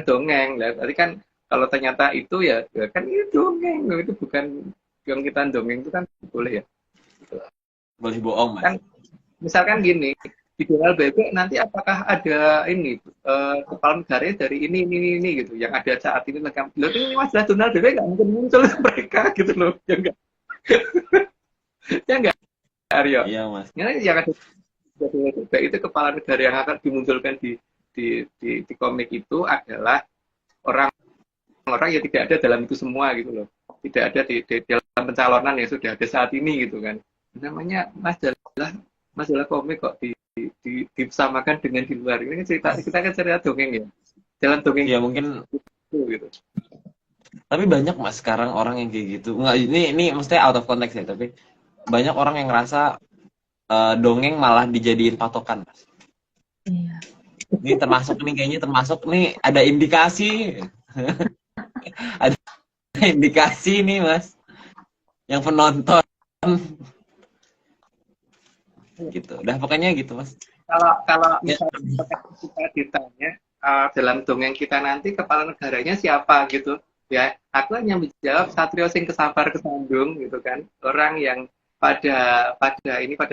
dongeng. Nah, tadi kan kalau ternyata itu ya kan itu dongeng. Itu bukan yang kita dongeng itu kan boleh ya. Gitu. Boleh bohong, Mas. Kan misalkan gini, di Donald Bebek nanti apakah ada ini kepala negara dari ini gitu yang ada saat ini lengkap. Loh ini masalah Donald Bebek nggak mungkin muncul mereka gitu loh, ya enggak? Ya enggak, Aryo? Iya, Mas. Yang ada Donald Bebek itu kepala negara yang akan dimunculkan di komik itu adalah orang yang tidak ada dalam itu semua gitu loh, tidak ada di dalam pencalonan yang sudah ada saat ini gitu kan. Namanya majalah komik kok disamakan dengan di luar. Ini kan cerita, kita kan cerita dongeng ya, jalan dongeng Ya mungkin itu gitu. tapi banyak Mas sekarang orang yang kayak gitu. Nggak, ini maksudnya out of context ya, tapi banyak orang yang ngerasa dongeng malah dijadiin patokan, Mas. Iya. Ini kayaknya termasuk nih ada indikasi. Ada indikasi nih, Mas. Yang penonton gitu. Udah pokoknya gitu, Mas. Kalau Ya. misalnya kita ditanya dalam dongeng kita nanti kepala negaranya siapa gitu ya, aku hanya menjawab Satrio sing kesabar kesandung gitu kan, orang yang pada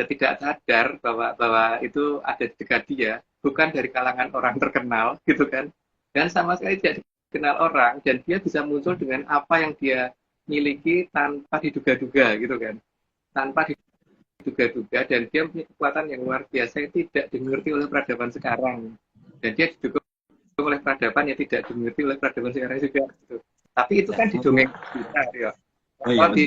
tidak sadar bahwa itu ada di dekat dia, bukan dari kalangan orang terkenal gitu kan, dan sama sekali tidak dikenal orang, dan dia bisa muncul dengan apa yang dia miliki tanpa diduga-duga gitu kan, tanpa diduga-duga, dan dia punya kekuatan yang luar biasa yang tidak dimengerti oleh peradaban sekarang, dan dia didukung oleh peradaban yang tidak dimengerti oleh peradaban sekarang juga gitu. Tapi itu kan di dongeng kita ya. Oh, iya, Kalau di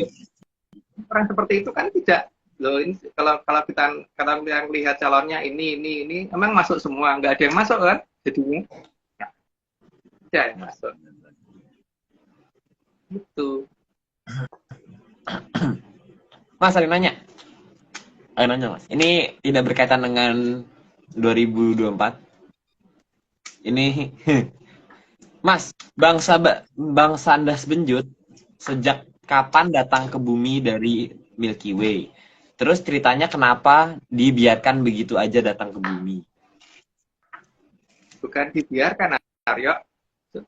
orang seperti itu kan tidak loh, ini kalau kita yang lihat calonnya ini emang masuk semua, nggak ada yang masuk kan jadinya, tidak yang masuk itu. Mas, ada nanya. Ayo nanya, Mas. Ini tidak berkaitan dengan 2024. Ini Mas, Bang Sandas Benjut sejak kapan datang ke bumi dari Milky Way? Terus ceritanya kenapa dibiarkan begitu aja datang ke bumi? Bukan dibiarkan, Aryo.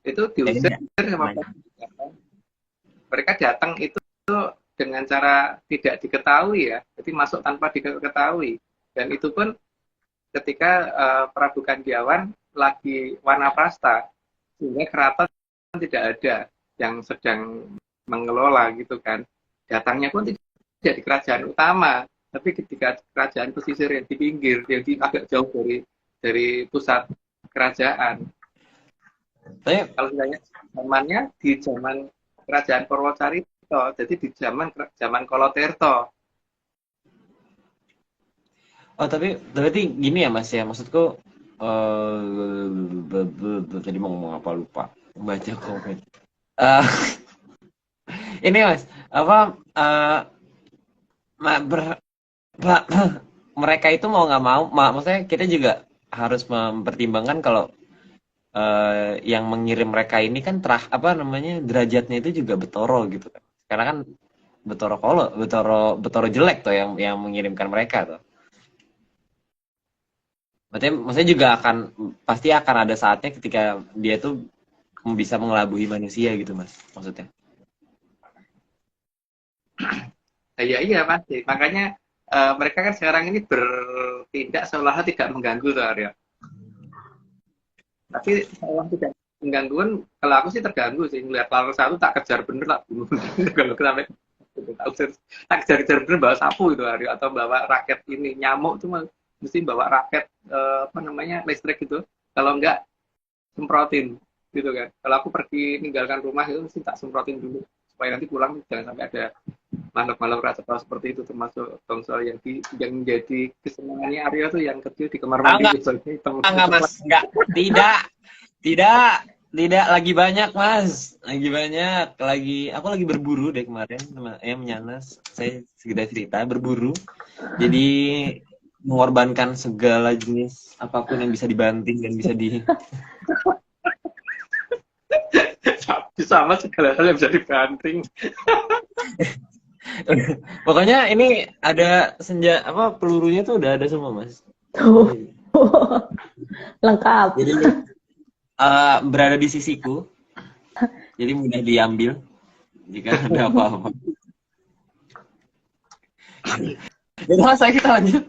Itu diusir sama mereka datang itu dengan cara tidak diketahui ya, jadi masuk tanpa diketahui, dan itu pun ketika Prabu Kandiawan lagi wanaprasta, sehingga keraton tidak ada yang sedang mengelola gitu kan, datangnya pun tidak di kerajaan utama, tapi ketika kerajaan pesisir yang di pinggir, yang agak jauh dari pusat kerajaan. Tapi Kalau misalnya zamannya di zaman kerajaan Purwocarito, jadi di zaman Koloterto. oh, tapi berarti gini ya, Mas ya. Maksudku tadi mau ngomong apa lupa. Baca komen. Ini Mas, apa mereka itu mau nggak mau, maksudnya kita juga harus mempertimbangkan kalau yang mengirim mereka ini kan derajatnya itu juga Betoro gitu kan. Karena kan Betoro jelek tuh yang mengirimkan mereka tuh. Maksudnya juga pasti akan ada saatnya ketika dia tuh bisa mengelabui manusia gitu, Mas, maksudnya. Iya pasti. Makanya mereka kan sekarang ini bertindak seolah-olah tidak mengganggu tuh Arya. Tapi seolah tidak mengganggu kan, kalau aku sih terganggu sih ngeliat lawan satu tak kejar bener tak bunuh. Kalau sampai tak kejar-kejar bener bawa sapu itu Arya, atau bawa raket ini nyamuk tuh mesti bawa raket apa namanya listrik gitu. Kalau enggak semprotin gitu kan. Kalau aku pergi ninggalkan rumah itu mesti tak semprotin dulu supaya nanti pulang jangan sampai ada makhluk-makhluk raksasa seperti itu, termasuk tongsel yang menjadi kesenangannya Arya tuh yang kecil di kamar mandi biasanya hitam. Enggak mas, enggak, tidak lagi banyak mas, aku lagi berburu deh kemarin, menyanas, saya sekedar cerita berburu, jadi mengorbankan segala jenis apapun yang bisa dibanting dan bisa di sama segala hal yang bisa dibanting. Pokoknya ini ada pelurunya tuh udah ada semua mas. Lengkap. Jadi berada di sisiku, jadi mudah diambil jika ada apa-apa. Jadi mas, kita lanjut.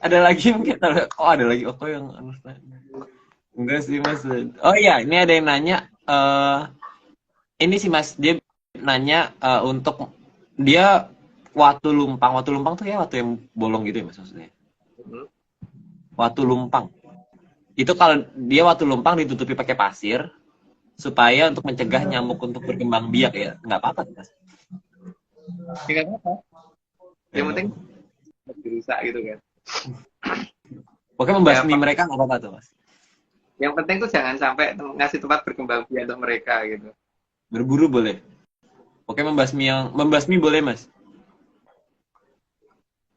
Ada lagi mungkin? Ada lagi. Oh yang enggak sih mas. Oh iya, ini ada yang nanya. Ini sih mas, dia nanya untuk dia watu lumpang tuh ya watu yang bolong gitu ya mas maksudnya. Watu lumpang. Itu kalau dia watu lumpang ditutupi pakai pasir supaya untuk mencegah nyamuk untuk berkembang biak ya. Nggak apa-apa mas. Tidak apa-apa. Yang penting berusaha gitu kan. Pokoknya membasmi mereka nggak apa-apa tuh mas. Yang penting tuh jangan sampai ngasih tempat berkembang biak untuk mereka gitu. Berburu boleh. Oke, membasmi boleh mas.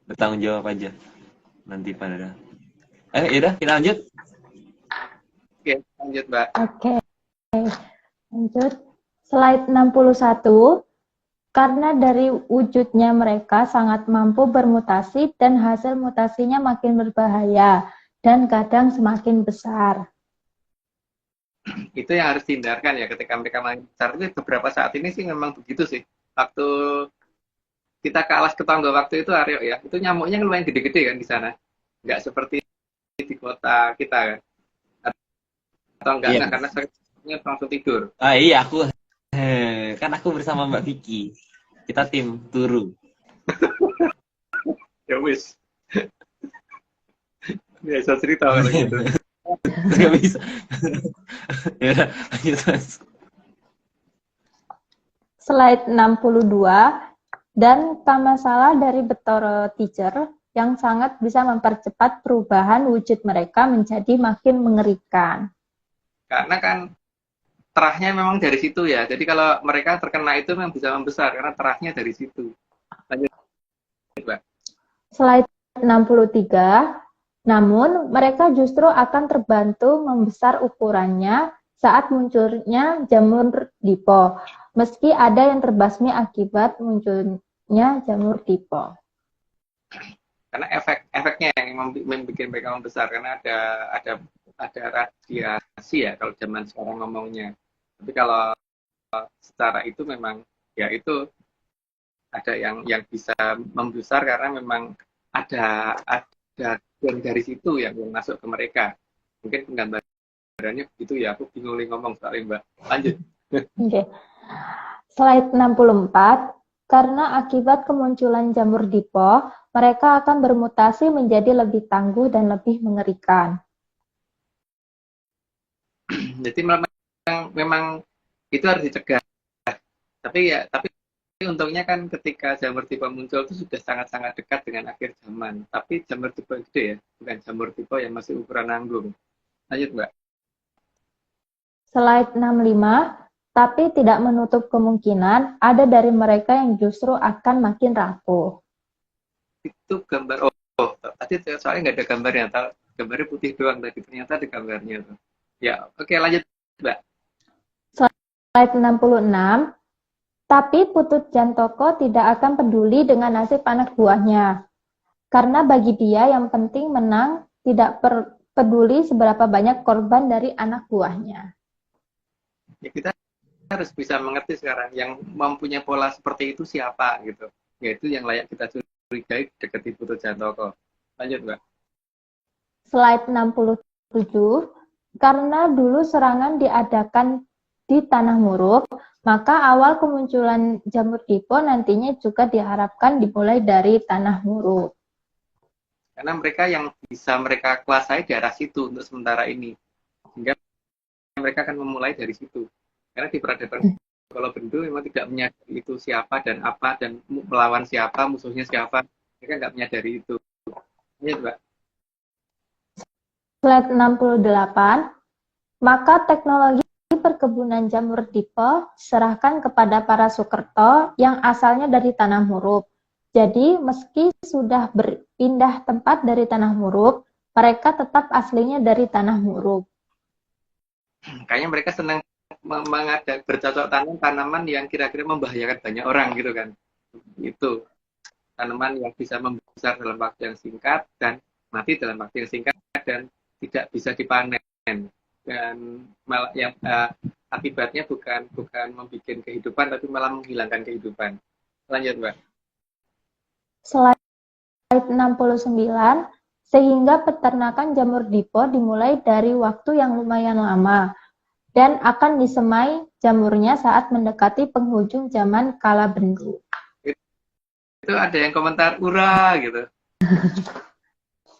Bertanggung jawab aja. Nanti pada. Yaudah kita lanjut. Oke, lanjut Mbak. Oke. Lanjut. Slide 61. Karena dari wujudnya mereka sangat mampu bermutasi dan hasil mutasinya makin berbahaya dan kadang semakin besar. Itu yang harus dihindarkan ya ketika mereka main besar. Itu beberapa saat ini sih memang begitu sih. Waktu kita ke Alas Ketangga waktu itu Aryo ya, itu nyamuknya lumayan gede-gede kan di sana. Nggak seperti di kota kita kan. Atau enggak, Iya. Karena saya langsung tidur. Iya kan aku bersama Mbak Vicky. Kita tim turu. Ya wis. Biasa cerita kalau gitu. Nggak bisa. Ya, lanjut mas. Slide 62. Dan masalah dari Betoro Teacher yang sangat bisa mempercepat perubahan wujud mereka menjadi makin mengerikan. Karena kan terahnya memang dari situ ya. Jadi kalau mereka terkena itu memang bisa membesar karena terahnya dari situ. Lanjut, Mbak. Slide 63. Namun, mereka justru akan terbantu membesar ukurannya saat munculnya jamur dipo, meski ada yang terbasmi akibat munculnya jamur dipo. Karena efeknya yang membuat mereka membesar, karena ada radiasi ya kalau zaman sekarang ngomongnya. Tapi kalau secara itu memang ya itu ada yang bisa membesar karena memang ada yang dari situ yang masuk ke mereka. Mungkin penggambarannya begitu ya, aku bingung ngomong soalnya Mbak. Lanjut. Oke. Slide 64. Karena akibat kemunculan jamur dipo, mereka akan bermutasi menjadi lebih tangguh dan lebih mengerikan. Jadi memang itu harus dicegah. Tapi untungnya kan ketika jamur tipe muncul itu sudah sangat-sangat dekat dengan akhir zaman. Tapi jamur tipe gede ya, bukan jamur tipe yang masih ukuran nanggung. Lanjut Mbak. Slide 65, tapi tidak menutup kemungkinan ada dari mereka yang justru akan makin rapuh. Itu gambar, tadi soalnya nggak ada gambarnya, gambarnya putih doang tadi, ternyata ada gambarnya. Ya, oke lanjut Mbak. Slide 66, tapi Putut Jantoko tidak akan peduli dengan nasib anak buahnya. Karena bagi dia yang penting menang, tidak peduli seberapa banyak korban dari anak buahnya. Ya, kita harus bisa mengerti sekarang yang mempunyai pola seperti itu siapa gitu. yaitu yang layak kita curigai dekat Putut Jantoko. Lanjut, Mbak. Slide 67, karena dulu serangan diadakan di Tanah Murug, maka awal kemunculan jamur dipo nantinya juga diharapkan dimulai dari Tanah Murug. Karena mereka yang bisa mereka kuasai daerah situ untuk sementara ini. Sehingga mereka akan memulai dari situ. Karena di peradaban kalau Bendu memang tidak menyadari itu siapa dan apa, dan melawan siapa, musuhnya siapa. Mereka nggak menyadari itu. Ini, Mbak. Slide 68, maka teknologi perkebunan jamur dipo diserahkan kepada para Sukerto yang asalnya dari Tanah Murug. Jadi, meski sudah berpindah tempat dari Tanah Murug, mereka tetap aslinya dari Tanah Murug. Kayaknya mereka senang bercocok tanam tanaman yang kira-kira membahayakan banyak orang gitu kan. Itu tanaman yang bisa membesar dalam waktu yang singkat dan mati dalam waktu yang singkat dan tidak bisa dipanen. Dan malah yang akibatnya bukan membuat kehidupan tapi malah menghilangkan kehidupan. Lanjut, Mbak. Slide 69, sehingga peternakan jamur dipo dimulai dari waktu yang lumayan lama dan akan disemai jamurnya saat mendekati penghujung zaman kala Bendu. Itu ada yang komentar ura gitu.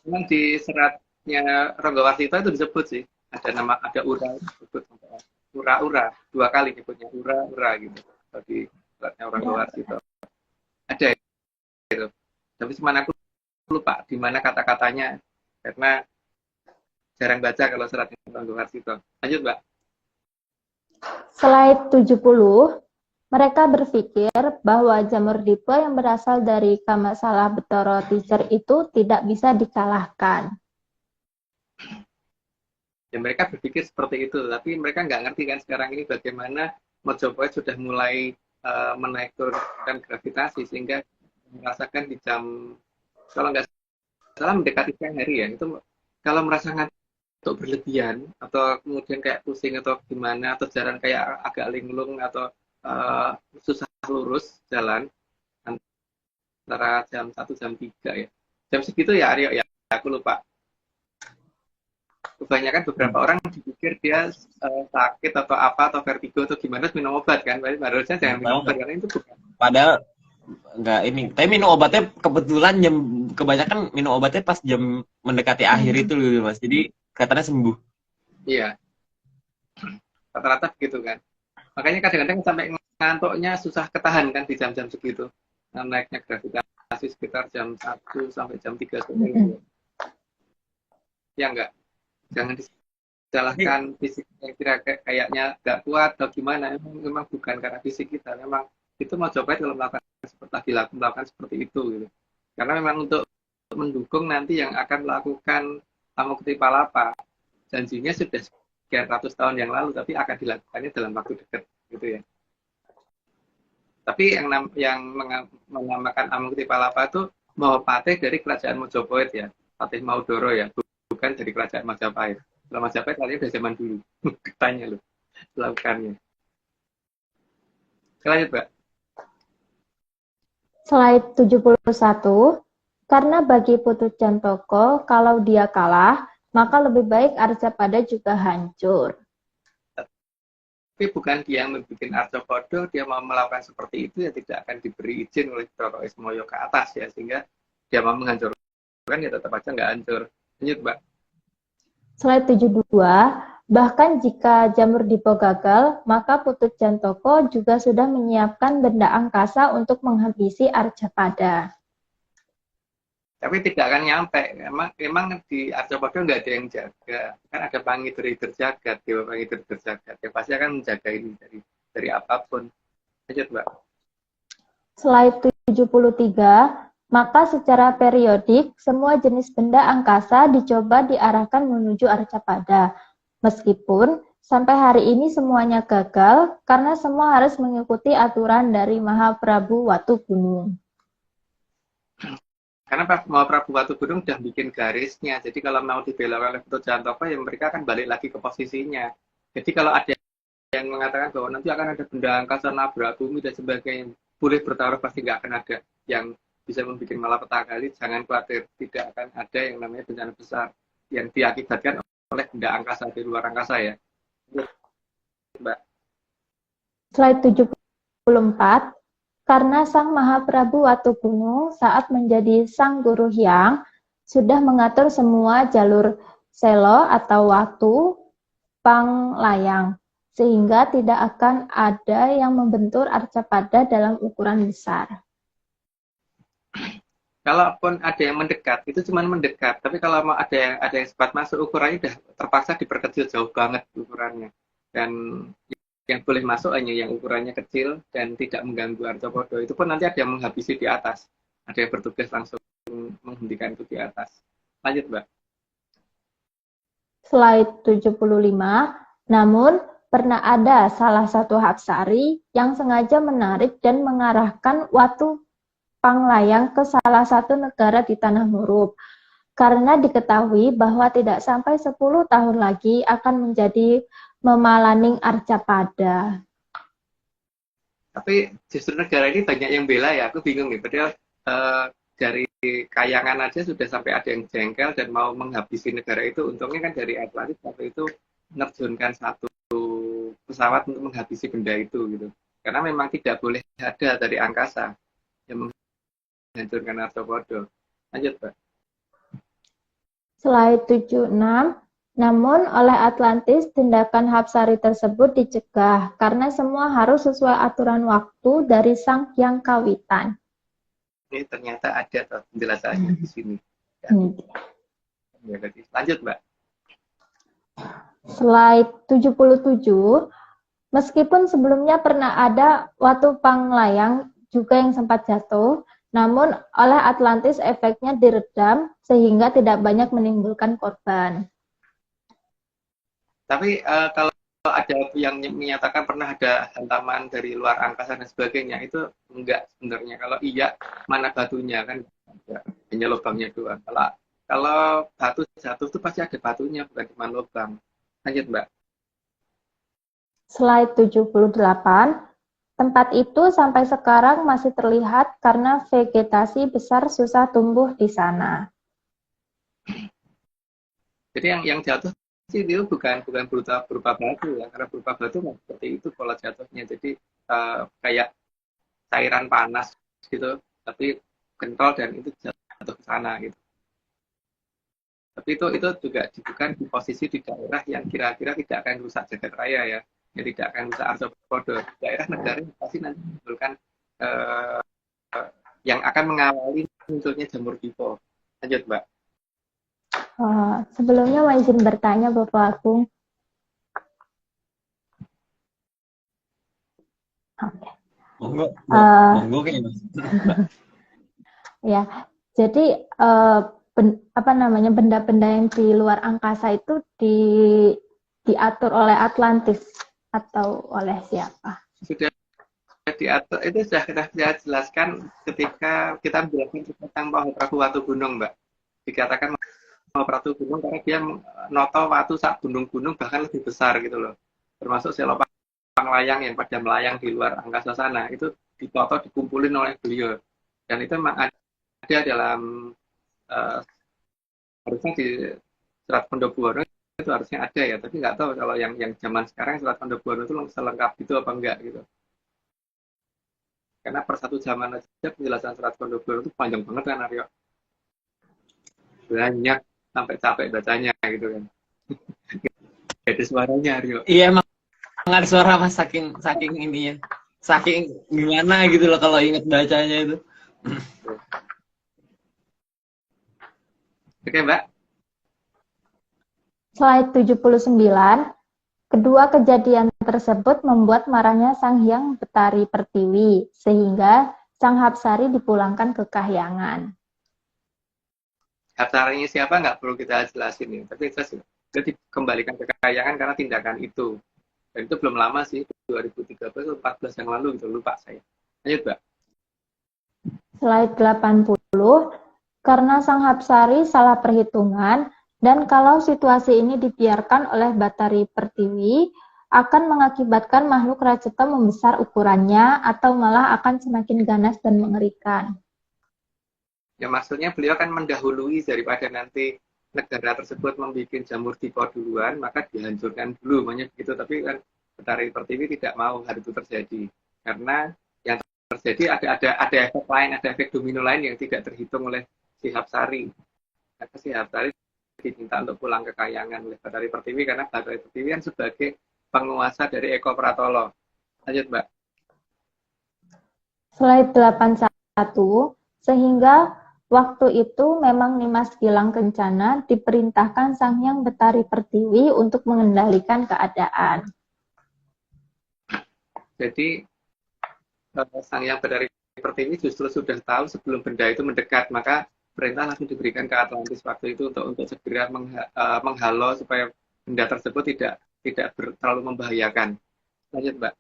Memang di seratnya Ranggawarsita itu disebut sih. Ada ura disebut ura 2 kali nyebutnya ura gitu. Di seratnya Ranggawarsita. Ada gitu. Tapi cuman aku lupa di mana kata-katanya karena jarang baca kalau seratnya Ranggawarsita. Lanjut, Mbak. Slide 70, mereka berpikir bahwa jamur dipo yang berasal dari Kamasalah Betoro Teacher itu tidak bisa dikalahkan. Ya, mereka berpikir seperti itu, tapi mereka nggak ngerti kan sekarang ini bagaimana Mojopahit sudah mulai menaikkan gravitasi sehingga merasakan di jam, kalau nggak salah mendekati siang hari ya, itu kalau merasa ngantuk berlebihan atau kemudian kayak pusing atau gimana atau jalan kayak agak linglung atau susah lurus jalan antara jam 1 jam 3 ya. Jam segitu ya Aryo ya, aku lupa. Kebanyakan beberapa orang dipikir dia sakit atau apa atau vertigo atau gimana minum obat kan, harusnya jangan minum obat karena itu bukan. Padahal nggak ini, tapi minum obatnya kebetulan kebanyakan minum obatnya pas jam mendekati akhir itu loh Mas, jadi katanya sembuh. Iya, rata-rata begitu kan, makanya kadang-kadang sampai ngantuknya susah ketahan kan di jam-jam segitu, naiknya gravitasi sekitar jam 1 sampai jam 3 sore. Ya enggak, jangan disalahkan fisik yang kayaknya nggak kuat atau gimana, memang bukan karena fisik kita, memang itu mau coba kalau melakukan seperti itu gitu. Karena memang untuk mendukung nanti yang akan melakukan Amukti Palapa, janjinya sudah sekian ratus tahun yang lalu, tapi akan dilakukannya dalam waktu dekat gitu ya. Tapi yang menamakan Amukti Palapa itu Mahapatih dari kerajaan Mojopahit ya, Patih Maudoro ya, bukan dari kerajaan Majapahit. Kalau Majapahit kalian udah zaman dulu, katanya loh, melakukannya. Lanjut, Mbak. Slide 71, karena bagi Putut Jantoko, kalau dia kalah, maka lebih baik Arcapada juga hancur. Tapi bukan dia yang membuat Arcapada, dia mau melakukan seperti itu ya tidak akan diberi izin oleh Roro Ismoyo ke atas ya, sehingga dia mau menghancurkan ya tetap aja nggak hancur. Lanjut, Mbak. Slide 72, bahkan jika jamur dipo gagal, maka Putut Jantoko juga sudah menyiapkan benda angkasa untuk menghabisi Arcapada. Tapi tidak akan nyampe. Emang di Arcapada nggak ada yang jaga. Kan ada Pangidura Jagat, Dewa Pangidura Jagat. Yang pasti akan menjaga ini dari apapun. Lanjut, Mbak. Slide 73, maka secara periodik semua jenis benda angkasa dicoba diarahkan menuju Arcapada. Meskipun sampai hari ini semuanya gagal karena semua harus mengikuti aturan dari Mahaprabu Watugunung. Karena Mahaprabu Watugunung sudah bikin garisnya. Jadi kalau mau dibelokkan oleh Putut Jantoko, ya mereka akan balik lagi ke posisinya. Jadi kalau ada yang mengatakan bahwa nanti akan ada benda angkasa nabrak bumi dan sebagainya, boleh bertaruh pasti nggak akan ada. yang bisa membuat malapetaka kali, jangan khawatir, tidak akan ada yang namanya bencana besar yang diakibatkan oleh benda angkasa di luar angkasa ya. Mbak. Slide 74. Karena Sang Mahaprabu Watugunung saat menjadi Sang Guru Hyang sudah mengatur semua jalur selo atau watu panglayang, sehingga tidak akan ada yang membentur Arcapada dalam ukuran besar. Kalaupun ada yang mendekat, itu cuma mendekat. Tapi kalau mau ada yang sempat masuk, ukurannya udah terpaksa diperkecil jauh banget ukurannya. Dan yang boleh masuk hanya yang ukurannya kecil dan tidak mengganggu Arcapada. Itu pun nanti ada yang menghabisi di atas. Ada yang bertugas langsung menghentikan itu di atas. Lanjut, Mbak. Slide 75. Namun, pernah ada salah satu Hapsari yang sengaja menarik dan mengarahkan watu panglayang ke salah satu negara di Tanah Murup. Karena diketahui bahwa tidak sampai 10 tahun lagi akan menjadi memalaning Arcapada. Tapi justru negara ini banyak yang bela ya, aku bingung nih. Padahal dari Kayangan aja sudah sampai ada yang jengkel dan mau menghabisi negara itu. Untungnya kan dari Atlantis waktu itu menerjunkan satu pesawat untuk menghabisi benda itu gitu. Karena memang tidak boleh ada dari angkasa yang menghancurkan Arcapada. Lanjut, Pak. Slide 76. Namun oleh Atlantis, tindakan Hapsari tersebut dicegah karena semua harus sesuai aturan waktu dari Sang Hyang Kawitan. Ini ternyata ada penjelasannya di sini. Ya. Lanjut, Mbak. Slide 77. Meskipun sebelumnya pernah ada watu panglayang juga yang sempat jatuh, namun oleh Atlantis efeknya diredam sehingga tidak banyak menimbulkan korban. Tapi kalau ada yang menyatakan pernah ada hantaman dari luar angkasa dan sebagainya, itu enggak sebenarnya. Kalau iya, mana batunya kan? Hanya lubangnya doang. Kalau batu jatuh itu pasti ada batunya, bukan cuma lubang. Lanjut, Mbak. Slide 78. Tempat itu sampai sekarang masih terlihat karena vegetasi besar susah tumbuh di sana. Jadi yang jatuh sih itu bukan berupa batu ya, karena berupa batu nggak seperti itu pola jatuhnya. Jadi kayak cairan panas gitu, tapi kental dan itu jatuh ke sana gitu. Tapi itu juga bukan di posisi di daerah yang kira-kira tidak akan rusak jagat raya ya, yang tidak akan rusak Arcapada. Daerah negara pasti nanti menimbulkan yang akan mengawali munculnya jamur tipe. Lanjut, Mbak. Sebelumnya mau izin bertanya Bapak Agung. Oke. Monggo kayaknya. Ya, jadi benda-benda yang di luar angkasa itu diatur oleh Atlantis atau oleh siapa? Sudah diatur, itu sudah kita jelaskan ketika kita menjelaskan tentang Mahaprabu Watugunung, Mbak. Dikatakan Mahaprabu Gunung karena dia noto watu sak gunung-gunung bahkan lebih besar gitu loh. Termasuk selo panglayang yang pada melayang di luar angkasa sana itu ditoto dikumpulin oleh beliau. Dan itu memang ada dalam harusnya di Serat Pondobuwono itu harusnya ada ya, tapi nggak tahu kalau yang zaman sekarang Serat Pondobuwono itu selengkap itu apa enggak gitu. Karena per satu zaman aja penjelasan Serat Pondobuwono itu panjang banget kan, Aryo. Banyak sampai capek bacanya gitu kan. Gak ada suaranya, Aryo. Iya, emang ada suara mas, saking ininya. Saking gimana gitu loh kalau inget bacanya itu. Oke, Mbak. Slide 79. Kedua kejadian tersebut membuat marahnya Sang Hyang Betari Pertiwi, sehingga Sang Hapsari dipulangkan ke Kahyangan. Hapsarinya siapa nggak perlu kita jelasin ya, tapi kita dikembalikan ke Kahyangan karena tindakan itu. Dan itu belum lama sih, 2013 atau 2014 yang lalu gitu, lupa saya. Lanjut, Mbak. Slide 80. Karena Sang Hapsari salah perhitungan, dan kalau situasi ini dibiarkan oleh Batari Pertiwi, akan mengakibatkan makhluk Rajata membesar ukurannya atau malah akan semakin ganas dan mengerikan. Ya maksudnya beliau kan mendahului daripada nanti negara tersebut membuat jamur tipe duluan, maka dihancurkan dulu, makanya begitu. Tapi kan Betari Pertiwi tidak mau hal itu terjadi, karena yang terjadi ada efek lain, ada efek domino lain yang tidak terhitung oleh Sihab-Sari. Maka Sihab-Sari diminta untuk pulang ke Kayangan oleh Betari Pertiwi, karena Betari Pertiwi kan sebagai penguasa dari Eko Pratolo. Lanjut, Mbak. Slide 81, sehingga waktu itu memang Nimas Gilang Kencana diperintahkan Sang Hyang Betari Pertiwi untuk mengendalikan keadaan. Jadi Sang Hyang Betari Pertiwi justru sudah tahu sebelum benda itu mendekat, maka perintah langsung diberikan ke Atlantis waktu itu untuk segera menghalau supaya benda tersebut tidak terlalu membahayakan. Lanjut, Mbak.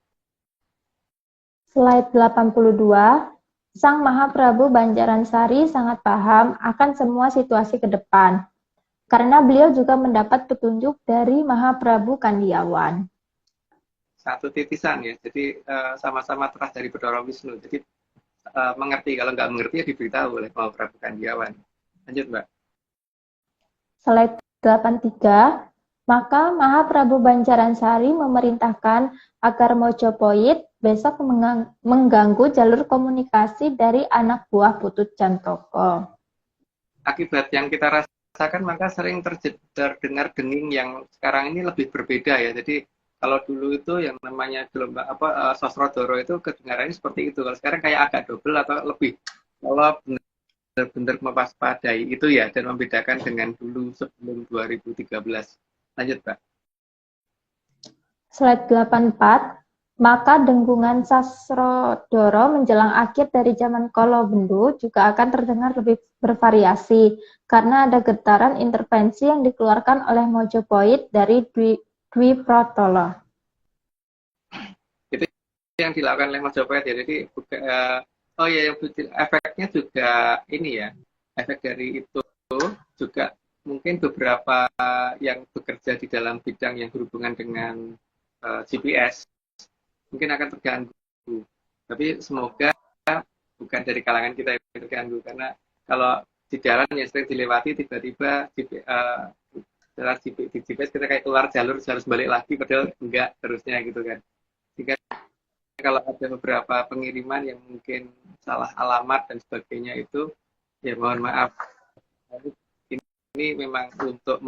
Slide 82, Sang Mahaprabu Banjaransari sangat paham akan semua situasi ke depan, karena beliau juga mendapat petunjuk dari Mahaprabu Kandiawan. Satu titisan ya, jadi sama-sama terah dari Bathara Wisnu. Jadi mengerti, kalau nggak mengerti ya diberitahu oleh Mahaprabu Kandiawan. Lanjut, Mbak. Slide 83, maka Mahaprabu Banjaransari memerintahkan agar Mojopahit besok mengganggu jalur komunikasi dari anak buah Putut Jantoko. Akibat yang kita rasakan, maka sering terdengar denging yang sekarang ini lebih berbeda ya. Jadi kalau dulu itu yang namanya gelombang Sosrodoro itu kedengarannya seperti itu. Kalau sekarang kayak agak double atau lebih. Kalau benar-benar mewaspadai itu ya, dan membedakan dengan dulu sebelum 2013. Lanjut, Pak. Slide 84, maka denggungan Sasrodoro menjelang akhir dari zaman Kolo Bendu juga akan terdengar lebih bervariasi, karena ada getaran intervensi yang dikeluarkan oleh Mojopahit dari Dwi Pratolo. Itu yang dilakukan oleh Mojopahit ya. Jadi efeknya juga ini ya, efek dari itu juga mungkin beberapa yang bekerja di dalam bidang yang berhubungan dengan GPS mungkin akan terganggu. Tapi semoga bukan dari kalangan kita yang terganggu, karena kalau di jalan yang sering dilewati tiba-tiba di GPS kita kayak keluar jalur harus balik lagi, padahal enggak terusnya gitu kan. Jika kalau ada beberapa pengiriman yang mungkin salah alamat dan sebagainya itu, ya mohon maaf. Ini memang untuk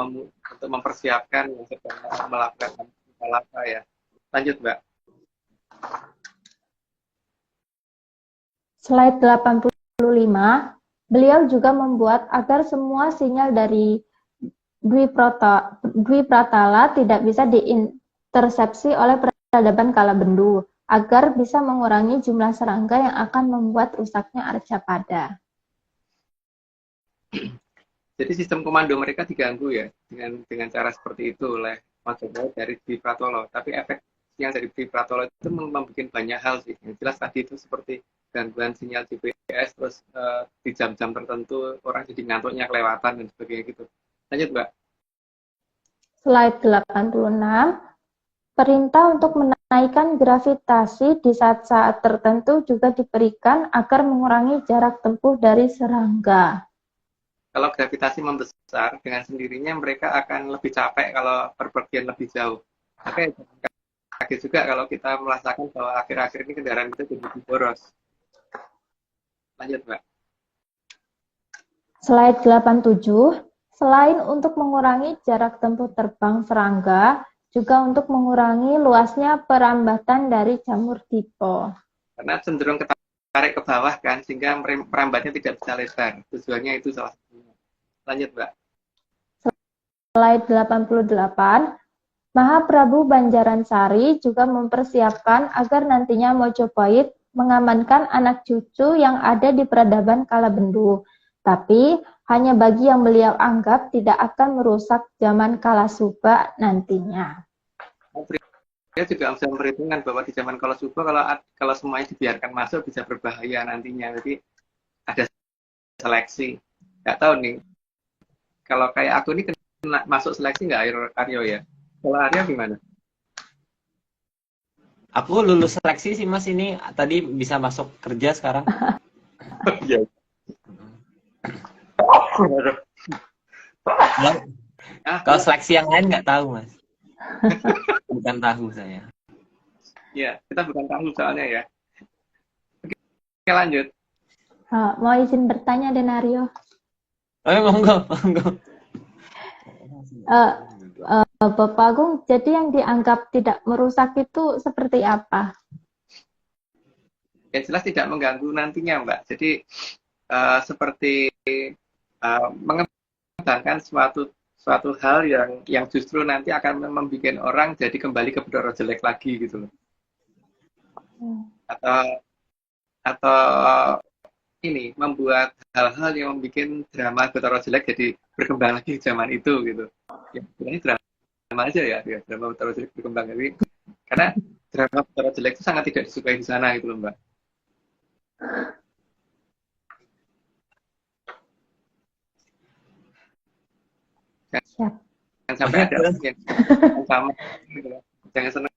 mempersiapkan yang sedang melakukan apa ya. Lanjut, Mbak. Slide 85, beliau juga membuat agar semua sinyal dari Dwi Pratala tidak bisa diintersepsi oleh peradaban Kalabendu, agar bisa mengurangi jumlah serangga yang akan membuat rusaknya Arcapada. Jadi sistem komando mereka diganggu ya dengan cara seperti itu oleh Majapahit dari Dwi Pratolo. Tapi efek yang dari Dwi Pratolo itu membuat banyak hal sih. Yang jelas tadi itu seperti gangguan sinyal GPS, terus di jam-jam tertentu orang jadi ngantuknya kelewatan dan sebagainya gitu. Lanjut, Mbak. Slide 86, perintah untuk menaikkan gravitasi di saat-saat tertentu juga diberikan agar mengurangi jarak tempuh dari serangga. Kalau gravitasi membesar, dengan sendirinya mereka akan lebih capek kalau berpergian lebih jauh. Oke, kaget juga kalau kita merasakan bahwa akhir-akhir ini kendaraan kita jadi lebih boros. Lanjut, Mbak. Slide 87, selain untuk mengurangi jarak tempuh terbang serangga, juga untuk mengurangi luasnya perambatan dari jamur tipe. Karena cenderung ketarik ke bawah kan, sehingga merambatnya tidak bisa lebar. Tujuannya itu salah satunya. Lanjut, Mbak. Slide 88, Mahaprabu Banjaransari juga mempersiapkan agar nantinya Mojopahit mengamankan anak cucu yang ada di peradaban Kalabendu, tapi hanya bagi yang beliau anggap tidak akan merusak zaman Kalasuba nantinya. Dia juga bisa memperhitungkan bahwa di zaman Kalasuba kalau semuanya dibiarkan masuk bisa berbahaya nantinya. Jadi ada seleksi. Nggak tahu nih, kalau kayak aku ini kena masuk seleksi nggak Aryo ya? Kalau Aryo gimana? Aku lulus seleksi sih Mas, ini tadi bisa masuk kerja sekarang. Iya. Kalau seleksi yang lain nggak tahu, Mas. Bukan tahu saya. Ya, kita bukan tahu soalnya ya. Oke, lanjut. Mau izin bertanya, Denario? Monggo, monggo. Bapak Agung, jadi yang dianggap tidak merusak itu seperti apa? Yang jelas tidak mengganggu nantinya, Mbak. Jadi seperti mengembangkan suatu hal yang justru nanti akan membuat orang jadi kembali ke Bathara jelek lagi gitu loh. Atau ini membuat hal-hal yang membuat drama Bathara jelek jadi berkembang lagi di zaman itu gitu. Ya, sebenarnya drama aja ya, drama Bathara jelek berkembang lagi. Karena drama Bathara jelek itu sangat tidak disukai di sana gitu loh, Mbak. Jangan sampai ada orang yang sama gitu loh. Jangan senang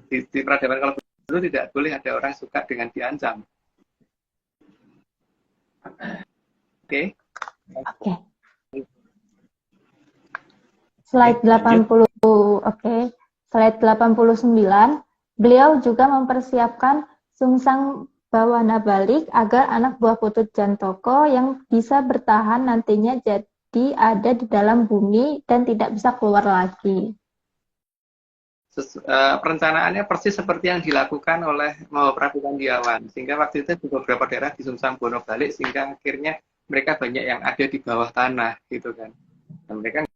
di peradaban kalau dulu tidak boleh ada orang suka dengan diancam. Oke. Oke. Slide 80. Oke. Slide 89. Beliau juga mempersiapkan sungsang bawana balik agar anak buah Putut Jantoko yang bisa bertahan nantinya jadi ada di dalam bumi dan tidak bisa keluar lagi. Perencanaannya persis seperti yang dilakukan oleh Mahaprabu Kandiawan, sehingga waktu itu di beberapa daerah di Sungsang Bono balik, sehingga akhirnya mereka banyak yang ada di bawah tanah gitu kan, dan mereka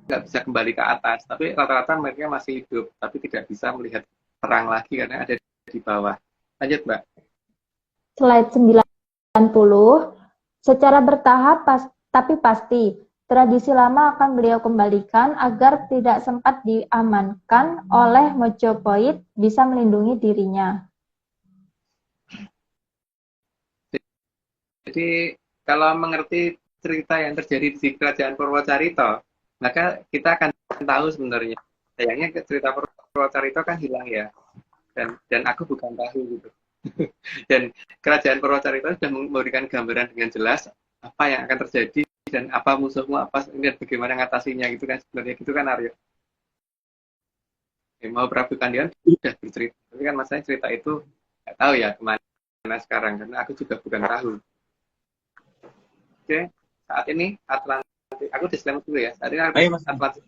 nggak bisa kembali ke atas, tapi rata-rata mereka masih hidup, tapi tidak bisa melihat terang lagi karena ada di bawah. Lanjut, Mbak. Slide 90. Secara bertahap tapi pasti, tradisi lama akan beliau kembalikan agar tidak sempat diamankan oleh Mojopahit bisa melindungi dirinya. Jadi kalau mengerti cerita yang terjadi di Kerajaan Purwocarito, maka kita akan tahu sebenarnya. Sayangnya cerita Purwocarito kan hilang ya, dan aku bukan tahu gitu. Dan Kerajaan Purwocarito sudah memberikan gambaran dengan jelas apa yang akan terjadi dan apa musuhmu, apa dan bagaimana ngatasinya gitu kan, sebenarnya gitu kan, Aryo. Mahaprabu Kandiawan sudah bercerita, tapi kan masalahnya cerita itu nggak tahu ya kemana sekarang, karena aku juga bukan tahu. Oke, saat ini Atlantik, aku disclaimer dulu ya, saat ini Atlantik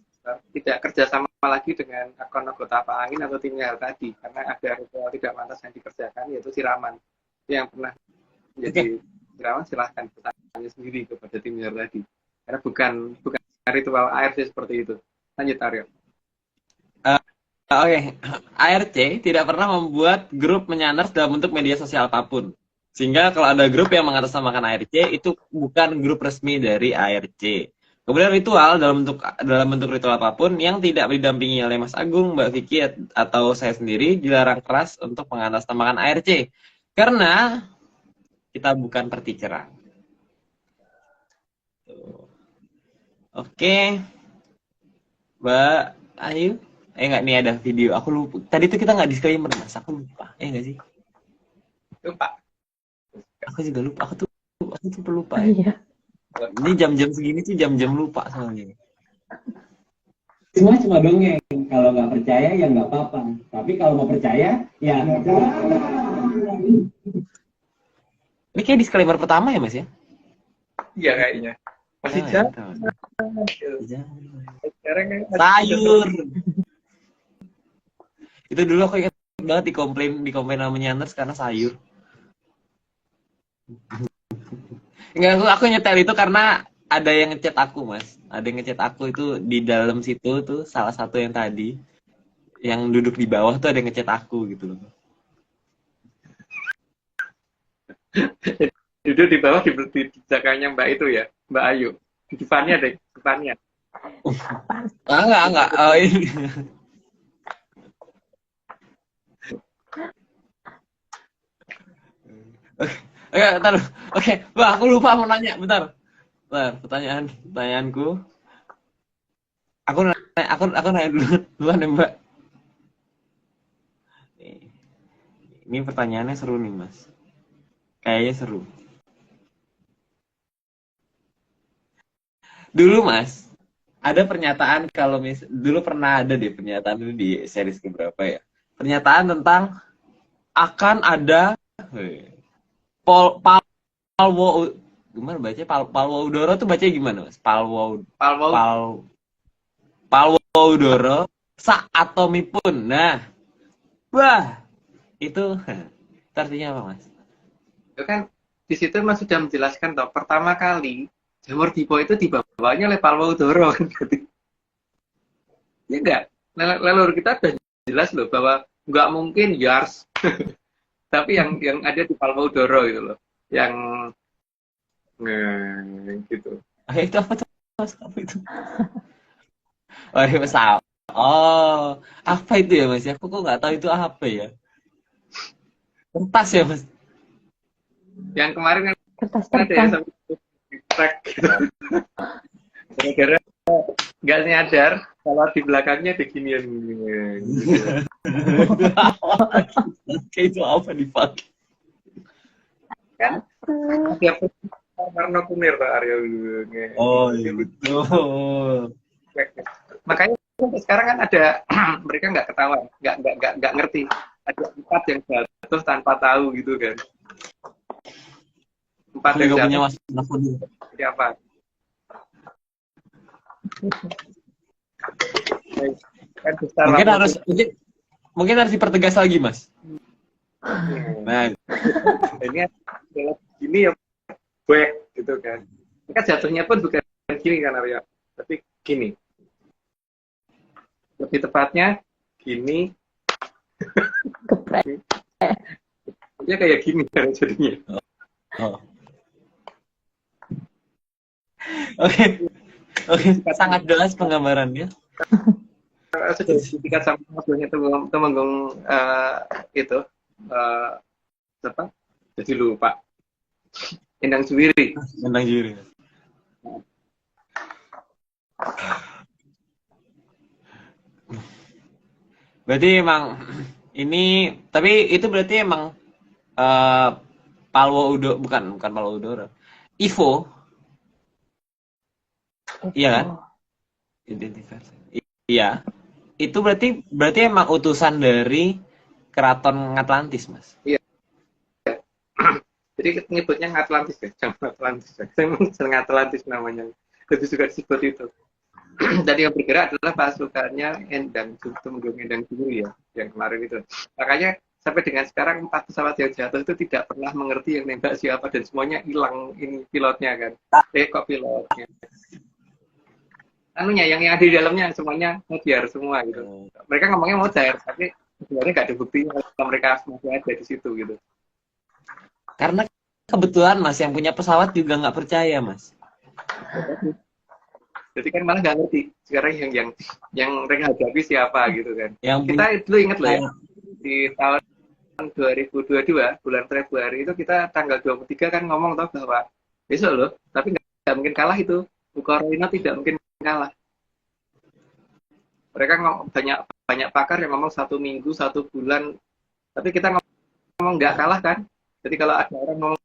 tidak kerjasama lagi dengan akun anggota Pak Angin atau timnya tadi, karena ada ritual tidak pantas yang dikerjakan, yaitu siraman. Yang pernah menjadi siraman silahkan bertanya sendiri kepada timnya tadi, karena bukan ritual ARC seperti itu. Lanjut, Aryo. Oke. ARC tidak pernah membuat grup menyanders dalam bentuk media sosial apapun. Sehingga kalau ada grup yang mengatasnamakan ARC, itu bukan grup resmi dari ARC. Kemudian ritual dalam bentuk ritual apapun yang tidak didampingi oleh Mas Agung, Mbak Vicky, atau saya sendiri dilarang keras untuk mengatasnamakan ARC. Karena kita bukan perticerang. Oke. Mbak Ayu. Enggak, nih ada video. Aku lupa. Tadi tuh kita nggak disclaimer, Mas. Aku lupa. Enggak sih? Lupa. Aku juga lupa. Aku tuh pelupa ya. Iya. Ini jam-jam segini tuh jam-jam lupa soalnya. Semua cuma dongeng. Kalau nggak percaya ya nggak apa-apa. Tapi kalau mau percaya ya nggak apa-apa. Ini kayak disclaimer pertama ya, Mas ya? Iya kayaknya. Masih Jangan. Sekarang Sayur. Itu dulu aku ingat banget dikomplain sama Nyanders karena sayur. Enggak, aku nyetel itu karena ada yang ngechat aku, Mas. Ada yang ngechat aku itu di dalam situ tuh salah satu yang tadi yang duduk di bawah tuh ada yang ngechat aku gitu loh. duduk di bawah di jakanya Mbak itu ya, Mbak Ayu. Di depannya deh, depannya. Enggak. Oh, ini. Oke, bentar. Oke, Mbak, aku lupa mau nanya, bentar. Pertanyaanku. Aku nanya duluan ya, Mbak. Ini pertanyaannya seru nih, Mas. Kayaknya seru. Dulu Mas, ada pernyataan kalau dulu pernah ada deh pernyataan itu di series keberapa ya? Pernyataan tentang akan ada Palwo, gimana bacanya? Palwo Udoro tuh bacanya gimana Mas? Palwo Palwo Udoro Satomipun. Nah, wah, itu artinya apa Mas? itu kan di situ Mas sudah menjelaskan toh, pertama kali jamur Dipo itu dibawanya oleh Palwo Udoro kan. Ya enggak? Leluhur kita udah jelas loh bahwa nggak mungkin Yars. Tapi yang ada di Palwo Udoro gitu loh. Yang gitu. Itu apa tuh Mas? Apa itu? Oh, iya, Mas. Oh, apa itu ya Mas? Aku kok nggak tahu itu apa ya? Kertas ya Mas? Yang kemarin kan Kertas ada terbang. yang sampai track gitu. Gara-gara nggak nyadar kalau di belakangnya ada ginian. Kayak itu apa dipakai? Kan ada warna kunir Pak Aryo. Oh iya betul. Makanya sampai sekarang kan ada mereka nggak ketahuan, nggak ngerti. Ada 4 yang jatuh tanpa tahu gitu kan. 4 Aku yang juga punya jatuh Mas telepon. siapa? Kan besar Mungkin lah. harus mungkin harus dipertegas lagi Mas. Nah, Ini adalah gini ya, back gitu kan. Maka jatuhnya pun bukan gini kan Arya, tapi gini. Lebih tepatnya gini. Geprek. Dia kayak gini kan jadinya. oh. Oke. Oke, sangat jelas penggambarannya. Sudah dikat sama maksudnya Temenggung itu apa? Jadi lupa. Endang Suwiri. Tentang juri. Berarti emang ini, tapi itu berarti emang Palwo Udo, bukan Palwo Udoro. Ivo, iya kan? Identitas. Iya. Itu berarti emang utusan dari Keraton Atlantis, Mas. Jadi nyebutnya Atlantis ya, jangan Atlantis. Jangan Atlantis namanya. Lebih suka disebut itu. Dan yang bergerak adalah pasukannya Temenggung Endang Suwiri ya, yang kemarin itu. Makanya sampai dengan sekarang 4 pesawat yang jatuh itu tidak pernah mengerti yang nembak siapa dan semuanya hilang ini pilotnya kan. Kok pilotnya? Anunya yang ada di dalamnya semuanya mutiara semua gitu. Mereka ngomongnya mutiara, tapi sebenarnya nggak ada buktinya kalau mereka masih ada di situ gitu. Karena kebetulan Mas yang punya pesawat juga nggak percaya, Mas. Jadi kan malah nggak ngerti sekarang yang mereka hadapi siapa gitu kan. Yang Kita dulu inget loh ya, di tahun 2022 bulan Februari itu kita tanggal 23 kan ngomong toh bahwa besok loh, tapi nggak mungkin kalah itu. Ukraina tidak mungkin kalah. Mereka banyak pakar yang ngomong 1 minggu, 1 bulan, tapi kita ngomong nggak kalah kan. Jadi kalau ada orang ngomong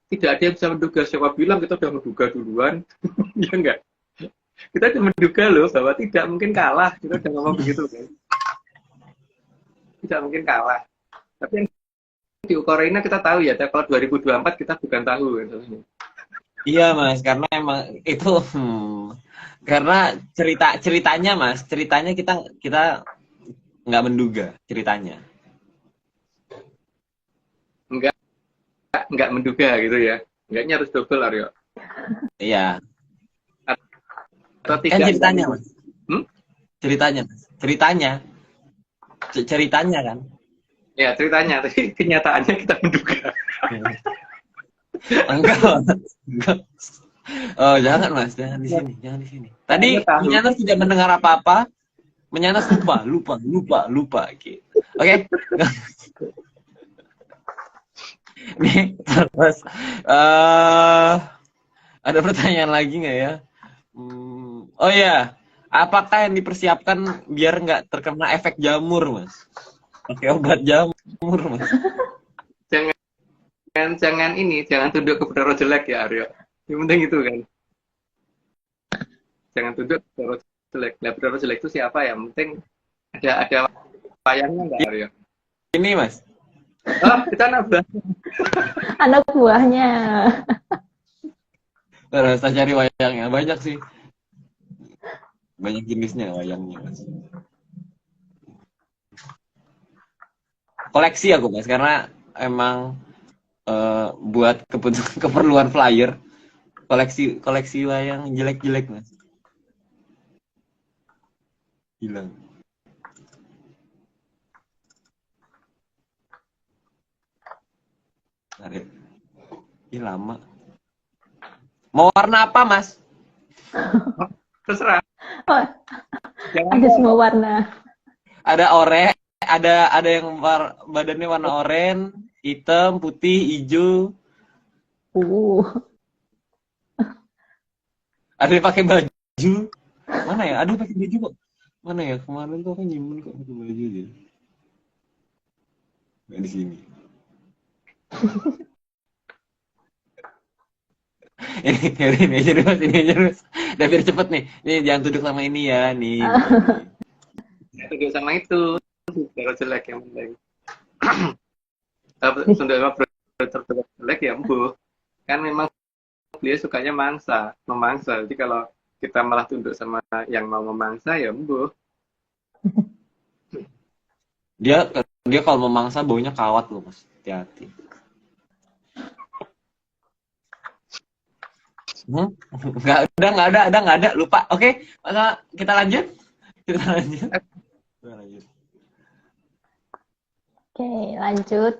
tidak ada yang bisa menduga, siapa bilang kita udah menduga duluan, ya enggak. Kita udah menduga loh bahwa tidak mungkin kalah, kita udah ngomong begitu kan. Tidak mungkin kalah. Tapi yang di Ukraina kita tahu ya, kalau 2024 kita bukan tahu kan. Iya Mas, karena emang itu karena ceritanya Mas, ceritanya kita nggak menduga ceritanya. Nggak menduga gitu ya. Enggaknya harus double Aryo. Iya. Atau Kan tidak ceritanya Mas. Ceritanya kan. Ya ceritanya, tapi kenyataannya kita menduga. Enggak. Oh, jangan Mas, jangan di sini. Tadi Menyanas tidak mendengar apa-apa. Menyanas lupa gitu. Oke. Nih, terus ada pertanyaan lagi nggak ya? Oh ya, apakah yang dipersiapkan biar nggak terkena efek jamur, Mas? Pakai obat jamur, Mas. Jangan tunduk kepada roh jelek ya Aryo. Yang penting itu kan. jangan tunduk Broro jelek. Lah Broro jelek itu siapa ya? Penting ada wayangnya nggak Aryo? Ini Mas. Oh, kita nambah. Anak buahnya. Terus saya cari wayangnya banyak sih. Banyak jenisnya wayangnya Mas. Koleksi aku Mas karena emang buat keperluan flyer koleksi wayang jelek-jelek Mas. Hilang. Tarik. Ih lama. Mau warna apa Mas? Terserah. Oh, Jangan ada semua warna. Ada oranye, ada yang badannya warna oranye, hitam, putih, hijau. Ada yang pakai baju. Mana ya? Ada yang pakai baju kok. Mana ya? Kemarin tuh aku nyimpen kok pakai baju aja. Nggak di sini. ini aja dulu, ini aja dulu. Udah biar cepet nih. Nih jangan duduk sama ini ya, nih. tunduk sama itu. Broro jelek yang penting. Tunduk sama Broro jelek ya embuh. Kan memang beliau sukanya memangsa. Jadi kalau kita malah tunduk sama yang mau memangsa ya embuh. Dia kalau memangsa baunya kawat loh Mas. Hati-hati. Nggak ada, lupa. Oke, masa kita lanjut. Oke, lanjut.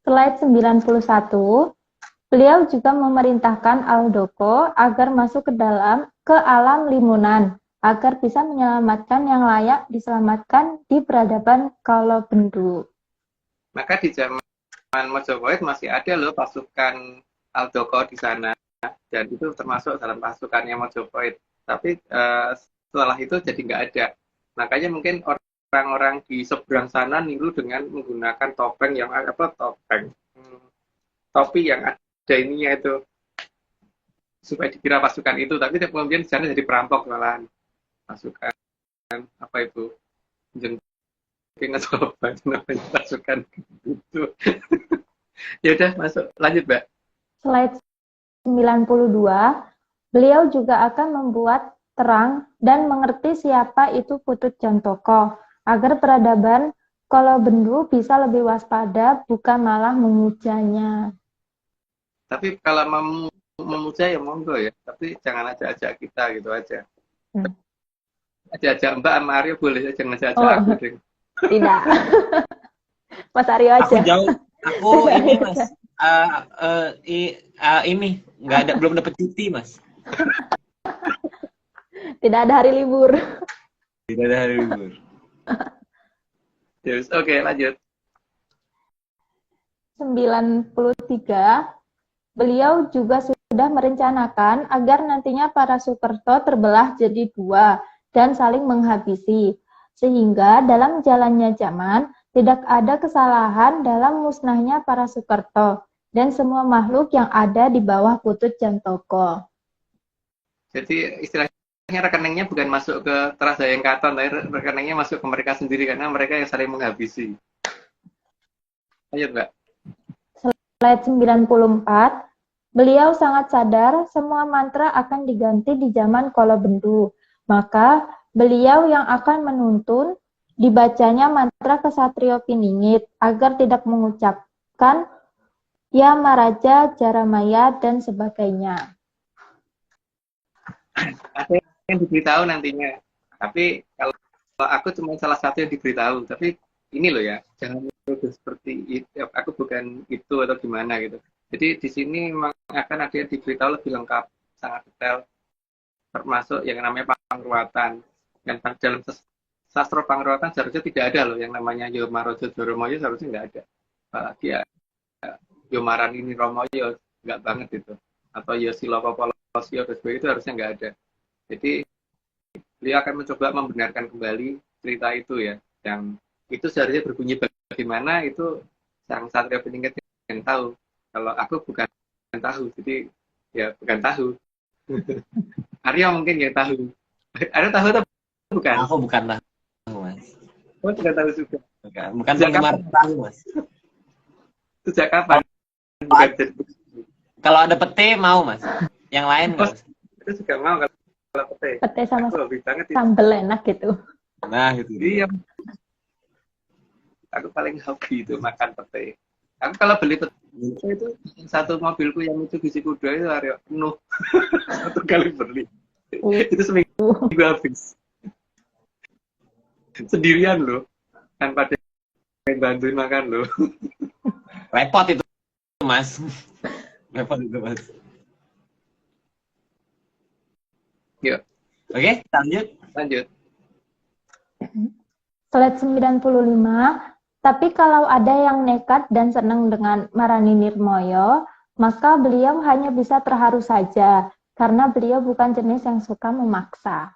Slide 91. Beliau juga memerintahkan Aldoko agar masuk ke alam limunan agar bisa menyelamatkan yang layak diselamatkan di peradaban Kolobendu. Maka di zaman Mojopahit masih ada loh pasukan Aldoko di sana, dan itu termasuk dalam pasukannya Mojopahit. Tapi setelah itu jadi nggak ada. Makanya mungkin orang-orang di seberang sana niru dengan menggunakan topeng yang topi yang ada ininya itu supaya dikira pasukan itu. Tapi kemudian di sana jadi perampok malahan pasukan apa itu jengking atau apa namanya pasukan itu. Ya udah masuk lanjut Mbak. Slide 92, beliau juga akan membuat terang dan mengerti siapa itu Putut Jantoko, agar peradaban Kolobendu bisa lebih waspada, bukan malah memujanya. Tapi kalau memuja ya monggo ya, tapi jangan ajak-ajak kita gitu aja. Ajak-ajak Mbak sama Aryo boleh, jangan ajak-ajak aku deh. Tidak. Mas Aryo aja. Aku jauh. Aku ini Mas. Ini belum dapat cuti Mas. Tidak ada hari libur. Tidak ada hari libur. Yes, oke, lanjut. 93, beliau juga sudah merencanakan agar nantinya para Sukerto terbelah jadi dua dan saling menghabisi, sehingga dalam jalannya zaman tidak ada kesalahan dalam musnahnya para Sukerto dan semua makhluk yang ada di bawah Putut Jantoko. Jadi istilahnya rekeningnya bukan masuk ke Trasdayang Katon, tapi rekeningnya masuk ke mereka sendiri karena mereka yang saling menghabisi. Lanjut Mbak. Slide 94, beliau sangat sadar semua mantra akan diganti di zaman Kolobendu. Maka beliau yang akan menuntun dibacanya mantra Kesatrio Piningit agar tidak mengucapkan Ya Maraja, Jaramaya, dan sebagainya. Ada yang diberitahu nantinya. Tapi kalau aku cuma salah satu yang diberitahu. Tapi ini loh ya, jangan menuduh seperti itu. Aku bukan itu atau gimana gitu. Jadi di sini memang akan ada yang diberitahu lebih lengkap, sangat detail, termasuk yang namanya pangruatan. Dan dalam sastra pangruatan seharusnya tidak ada loh yang namanya Yomarojo Joromoyo, seharusnya nggak ada. Apalagi ya Yomaran ini Romoyo, nggak banget itu. Atau Yosilopo Polosio dan sebagainya itu harusnya nggak ada. Jadi beliau akan mencoba membenarkan kembali cerita itu ya. Yang itu seharusnya berbunyi bagaimana itu sang Satrio Piningit yang tahu. Kalau aku bukan tahu, jadi ya bukan tahu. Aryo mungkin yang tahu. Aryo tahu atau bukan? Aku bukan tahu, Mas. Oh, tidak tahu juga. Bukan Sejak penggemar kapan? tahu, Mas. Sejak kapan? Bukan jadi Kalau ada pete mau, Mas. Yang lain nggak, Mas. itu juga mau kalau pete. Pete sama Aku hobi banget itu. sambel enak gitu. Nah, gitu. Iya. Aku paling hobi itu makan pete. Aku kalau beli pete itu satu mobilku yang Mitsubishi Kuda itu Aryo penuh satu kali beli. Itu seminggu habis. Sendirian loh, tanpa ada yang bantuin makan loh. Repot itu, Mas. Repot itu, Mas. Yuk, Oke, lanjut. lanjut. Slide 95. Tapi kalau ada yang nekat dan senang dengan Marani Nirmoyo, maka beliau hanya bisa terharu saja, karena beliau bukan jenis yang suka memaksa.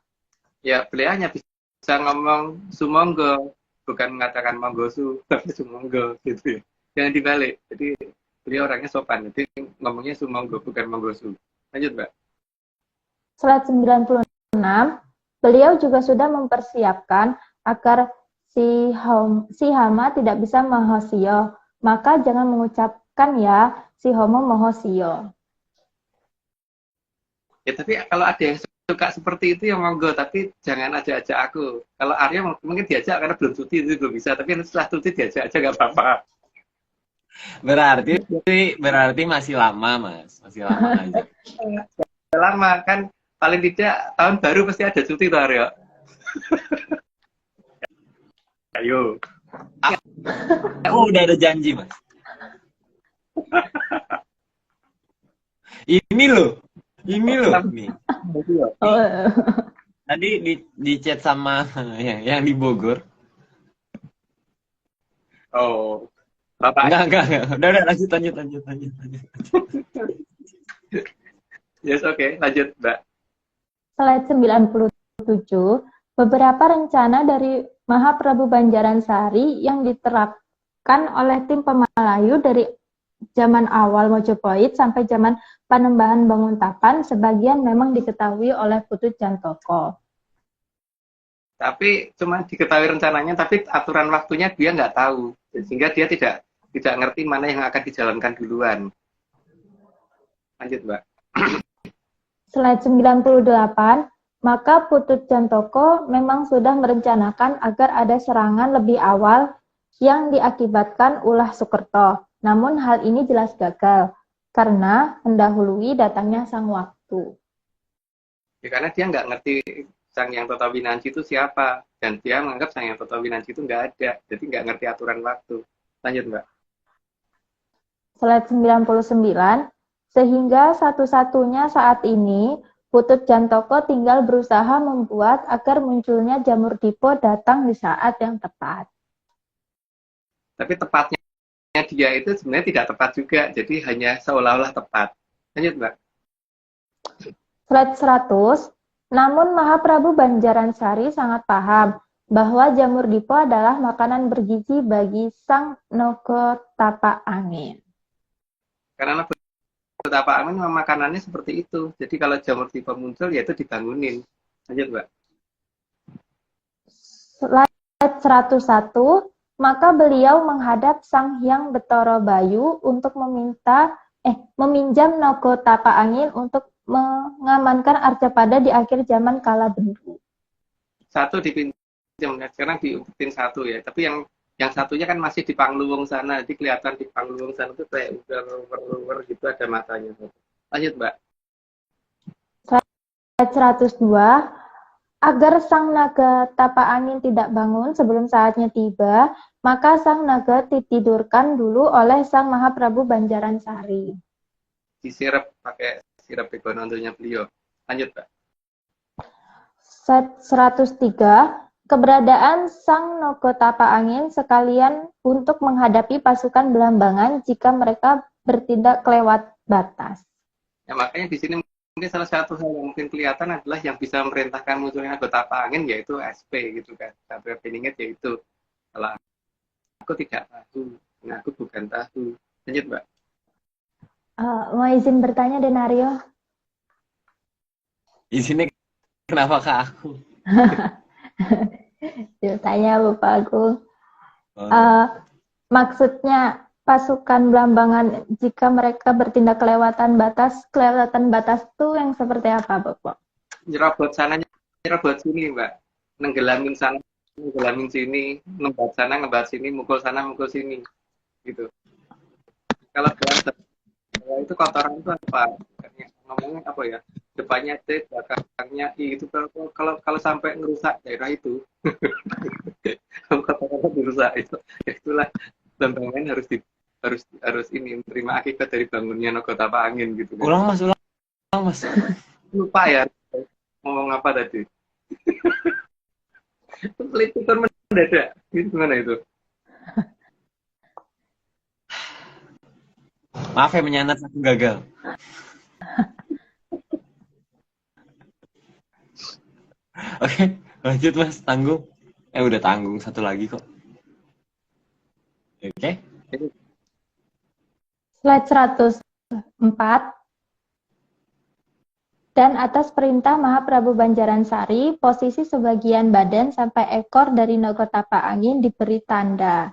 Ya, beliau hanya bisa ngomong sumonggo, bukan mengatakan monggosu, tapi sumonggo gitu ya. Jangan dibalik. Jadi beliau orangnya sopan, jadi ngomongnya sumonggo, bukan monggosu. Lanjut, Mbak. Slide 96. Beliau juga sudah mempersiapkan agar si Hama tidak bisa mohosio, maka jangan mengucapkan ya si homo mohosio. Ya, tapi kalau ada yang suka seperti itu ya monggo, tapi jangan ajak-ajak aku. Kalau Arya mungkin diajak karena belum cuti, itu belum bisa, tapi setelah cuti diajak aja nggak apa-apa. Berarti masih lama, Mas. Masih lama aja. Lama kan, paling tidak tahun baru pasti ada cuti tuh Arya. Ayo. Aku udah ada janji, Mas. Ini loh. Nih. Oh. Tadi di chat sama yang di Bogor. Oh. Bapak. Enggak. Udah, lanjut. Yes, oke. Lanjut, Mbak. Slide 97. Beberapa rencana dari Mahaprabu Banjaransari yang diterapkan oleh tim Pemalayu dari zaman awal Mojopahit sampai zaman Panembahan Banguntapan sebagian memang diketahui oleh Putut Jantoko. Tapi cuma diketahui rencananya, tapi aturan waktunya dia nggak tahu. Sehingga dia tidak ngerti mana yang akan dijalankan duluan. Lanjut, Mbak. Slide 98. Maka Putut Jantoko memang sudah merencanakan agar ada serangan lebih awal yang diakibatkan ulah Sukerto. Namun hal ini jelas gagal, karena mendahului datangnya sang waktu. Ya, karena dia nggak ngerti Sang Hyang Toto Winanci itu siapa. Dan dia menganggap Sang Hyang Toto Winanci itu nggak ada. Jadi nggak ngerti aturan waktu. Lanjut, Mbak. Slide 99. Sehingga satu-satunya saat ini, Putut Jantoko tinggal berusaha membuat agar munculnya Jamur Dipo datang di saat yang tepat. Tapi tepatnya dia itu sebenarnya tidak tepat juga. Jadi hanya seolah-olah tepat. Lanjut, Mbak. Slide 100. Namun Mahaprabu Banjaransari sangat paham bahwa Jamur Dipo adalah makanan bergizi bagi sang Nogo Tapak Angin. Karena Tapak Angin memang makanannya seperti itu. Jadi kalau Jamur Dipo muncul, ya itu dibangunin. Lanjut, Mbak. Slide 101. Maka beliau menghadap Sang Hyang Betara Bayu untuk meminjam Nogo Tapak Angin untuk mengamankan Arcapada di akhir zaman Kala Bendu. Satu dipinjam, sekarang diumpetin satu ya. Tapi yang satunya kan masih di Pangluwung sana. Jadi kelihatan di Pangluwung sana itu kayak udah luwer gitu ada matanya. Lanjut, Mbak. Slide 102. Agar sang naga tapak angin tidak bangun sebelum saatnya tiba, maka sang naga ditidurkan dulu oleh sang Mahaprabu Banjaransari. Disirap pakai sirap begonontonya beliau. Lanjut, Pak. Set 103. Keberadaan sang Nogo Tapak Angin sekalian untuk menghadapi pasukan Belambangan jika mereka bertindak kelewat batas. Ya, makanya di sini mungkin salah satu hal yang mungkin kelihatan adalah yang bisa memerintahkan munculnya anggota Tapak Angin yaitu SP gitu kan. Sampai peningkat yaitu kalau aku tidak tahu, nah aku bukan tahu. Lanjut, Mbak. Mau izin bertanya, Denario? Di sini kenapa ke aku? Tanya Bapak Agung. Oh, Maksudnya pasukan Blambangan jika mereka bertindak kelewatan batas itu yang seperti apa, Bapak? Nyerobot sana, nyerobot sini, Mbak. Nenggelamin sana, nenggelamin sini, ngembat sana, ngembat sini, mukul sana, mukul sini. Gitu. Kalau dalam bahasa itu kotoran itu apa? Ngomongnya apa ya? Depannya T, belakangnya I. Itu kalau sampai ngerusak daerah itu, kotorannya dirusak itu. Ya itulah Blambangan harus ini menerima akibat dari bangunnya Nogotapa Angin gitu kan. ulang mas. Lupa ya ngomong apa tadi. Pelitukan mendadak. Itu gimana itu? Maaf ya menyanat, aku gagal. Oke, lanjut mas, tanggung. Udah tanggung satu lagi kok. Oke. Slide 104. Dan atas perintah Mahaprabu Banjaransari, posisi sebagian badan sampai ekor dari Nogotapa Angin diberi tanda.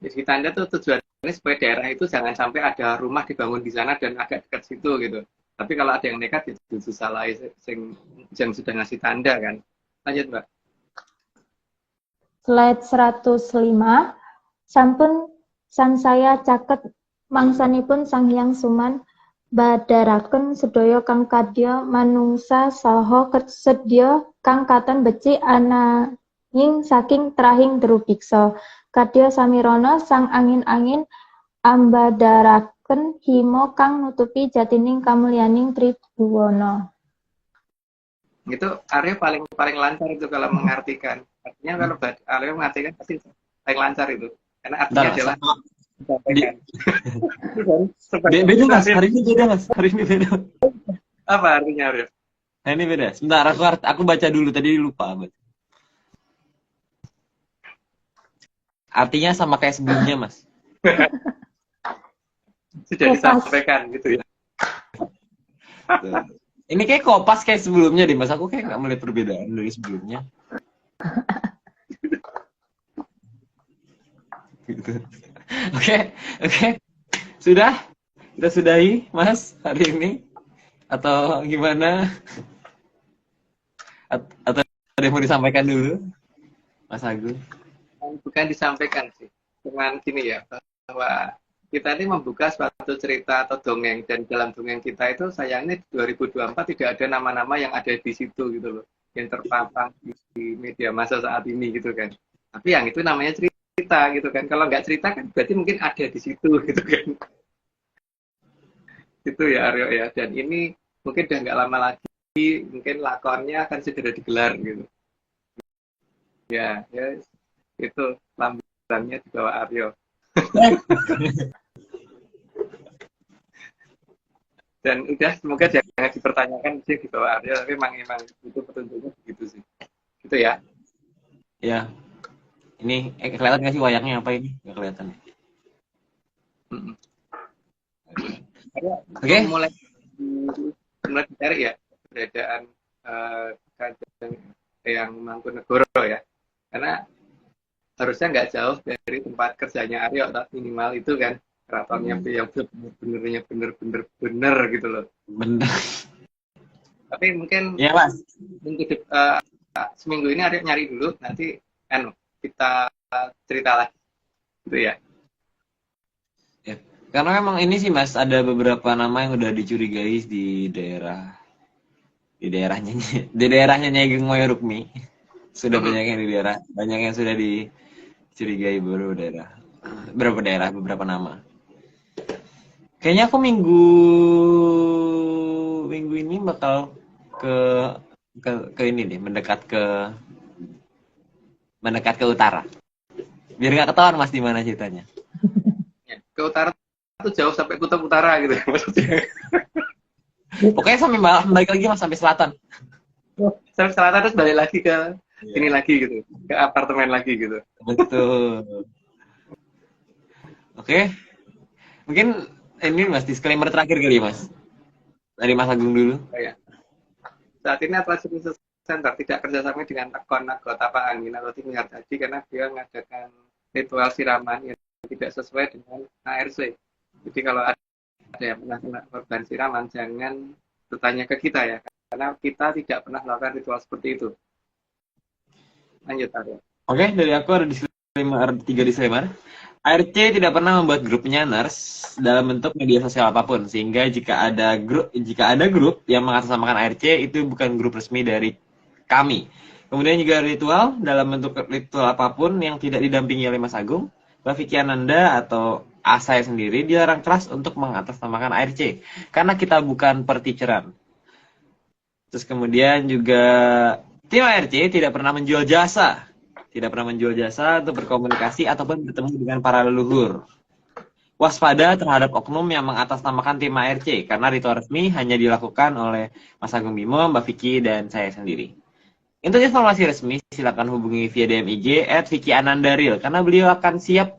Jadi tanda tuh tujuannya supaya daerah itu jangan sampai ada rumah dibangun di sana dan agak dekat situ gitu. Tapi kalau ada yang nekat itu salah yang sudah ngasih tanda kan. Lanjut Mbak. Slide 105. Sampun sansaya caket mangsanipun Sang Hyang Suman badharaken sedaya kang kadya manungsa saha sedya kang katon becik ananging saking trahing drubiksa. Kadya samirana sang angin-angin ambadharaken hima kang nutupi jatining kamulyaning Tribhuwana. Itu Aryo paling lancar itu kalau mengartikan. Artinya kalau Aryo mengartikan pasti paling lancar itu. Karena artinya adalah disampaikan. Beda mas, hari ini beda. Apa artinya Aryo? Nah ini beda. Sebentar, aku baca dulu, tadi lupa. Artinya sama kayak sebelumnya mas. Sudah disampaikan gitu ya. Ini kayak kopas kayak sebelumnya deh mas. Aku kayak nggak melihat perbedaan dari sebelumnya. Gitu. Oke. Sudah? Kita sudahi mas hari ini? Atau gimana? Atau ada yang mau disampaikan dulu? Mas Agung? Bukan disampaikan sih. Cuman gini ya, bahwa kita ini membuka suatu cerita atau dongeng, dan dalam dongeng kita itu sayangnya 2024 tidak ada nama-nama yang ada di situ gitu loh, yang terpampang di media massa saat ini gitu kan. Tapi yang itu namanya cerita gitu kan. Kalau nggak cerita kan berarti mungkin ada di situ gitu kan. Itu ya Aryo ya. Dan ini mungkin udah nggak lama lagi, mungkin lakonnya akan segera digelar gitu. Ya itu lambangnya di bawah Aryo. Dan udah semoga jangan dipertanyakan sih di bawah Aryo, tapi emang itu petunjuknya begitu sih. Gitu ya. Ya. Ini kelihatan nggak sih wayangnya apa ini? Nggak kelihatan. Oke. Mulai dicari ya keberadaan Kajang yang Mangkunegoro ya. Karena harusnya nggak jauh dari tempat kerjanya Aryo, tapi minimal itu kan keratonnya yang bener-bener gitu loh. Bener. Tapi mungkin ya mas. Mungkin seminggu ini Aryo nyari dulu, nanti kan kita cerita lagi gitu ya. Karena memang ini sih mas, ada beberapa nama yang udah dicurigai di daerahnya Nyai Gengmoy Rukmi. Sudah banyak yang sudah dicurigai beberapa nama. Kayaknya aku minggu ini bakal ke ini deh, mendekat ke utara. Biar nggak ketahuan mas di mana ceritanya. Ke utara itu jauh sampai kutub utara gitu maksudnya. Pokoknya sampai balik lagi mas sampai selatan. Sampai selatan terus balik lagi ke ini lagi gitu, ke apartemen lagi gitu. Betul. Oke. Mungkin ini mas disclaimer terakhir kali ya mas. Dari Mas Agung dulu. Ya. Saat ini Atlas Research Center tidak kerjasama dengan Tekon anggota Pak Angin atau tim tadi karena dia mengadakan ritual siraman yang tidak sesuai dengan ARC. Jadi kalau ada yang pernah kena korban siraman, jangan bertanya ke kita ya, karena kita tidak pernah melakukan ritual seperti itu. Lanjut, Arya. Oke, dari aku ada disclaimer, 3 disclaimer. ARC tidak pernah membuat grupnya nurse dalam bentuk media sosial apapun, sehingga jika ada grup yang mengatasnamakan ARC, itu bukan grup resmi dari kami. Kemudian juga ritual dalam bentuk ritual apapun yang tidak didampingi oleh Mas Agung, Mbak Vicky Ananda atau saya sendiri dilarang keras untuk mengatasnamakan ARC, karena kita bukan perticeran. Terus kemudian juga tim ARC tidak pernah menjual jasa. Tidak pernah menjual jasa untuk berkomunikasi ataupun bertemu dengan para leluhur. Waspada terhadap oknum yang mengatasnamakan tim ARC, karena ritual resmi hanya dilakukan oleh Mas Agung Bimo, Mbak Vicky, dan saya sendiri. Untuk informasi resmi, silakan hubungi via DM IG @VickyAnandaril, karena beliau akan siap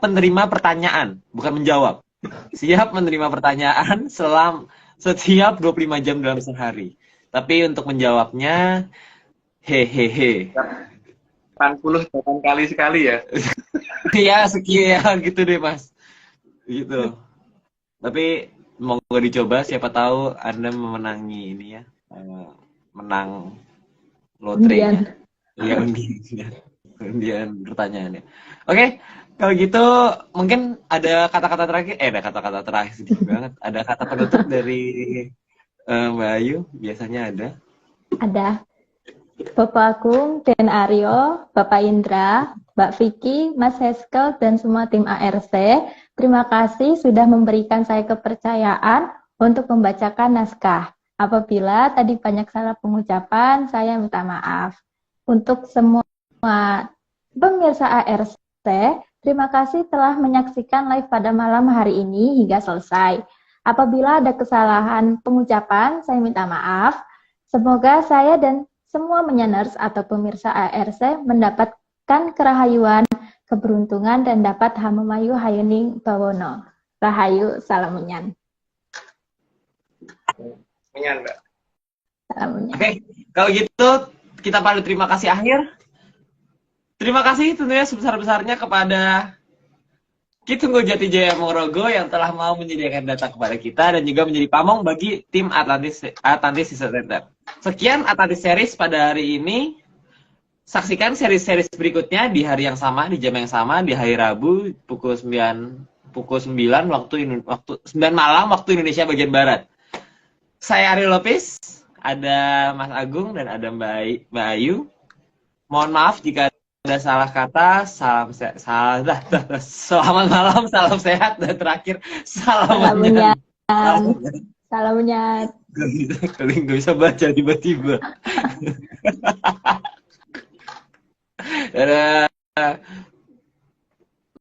menerima pertanyaan, bukan menjawab. Siap menerima pertanyaan setiap 25 jam dalam sehari. Tapi untuk menjawabnya, hehehe. 88 kali sekali ya. Ya, sekian gitu deh, Mas. Gitu. Tapi monggo dicoba, siapa tahu Anda memenangi ini ya. Menang lotre. Iya, undian pertanyaannya. Oke, kalau gitu mungkin ada kata-kata terakhir. Ada kata-kata terakhir sedikit banget. Ada kata penutup dari Mbak Ayu, biasanya ada. Ada Bapak Agung dan Aryo, Bapak Indra, Mbak Vicky, Mas Heskel, dan semua tim ARC. Terima kasih sudah memberikan saya kepercayaan untuk membacakan naskah. Apabila tadi banyak salah pengucapan, saya minta maaf. Untuk semua pemirsa ARC, terima kasih telah menyaksikan live pada malam hari ini hingga selesai. Apabila ada kesalahan pengucapan, saya minta maaf. Semoga saya dan semua menyeners atau pemirsa ARC mendapatkan kerahayuan, keberuntungan, dan dapat hamemayu hayuning bawono. Rahayu, salam menyan. Menyan, Mbak. Salam menyan. Oke, kalau gitu kita pada terima kasih akhir. Terima kasih tentunya sebesar-besarnya kepada Kitunggo Jatijaya Mongrogo yang telah mau menyediakan data kepada kita dan juga menjadi pamong bagi tim Atlantis Research Center. Sekian Atlantis Series pada hari ini. Saksikan seri-seri berikutnya di hari yang sama, di jam yang sama, di hari Rabu pukul 9 waktu 9 malam waktu Indonesia bagian Barat. Saya Ariel Lopez, ada Mas Agung dan ada Mbak Ayu. Mohon maaf jika ada salah kata. Selamat malam, salam sehat, dan terakhir salam menyan. Salam menyan. Kalian nggak bisa baca tiba-tiba. Dadah.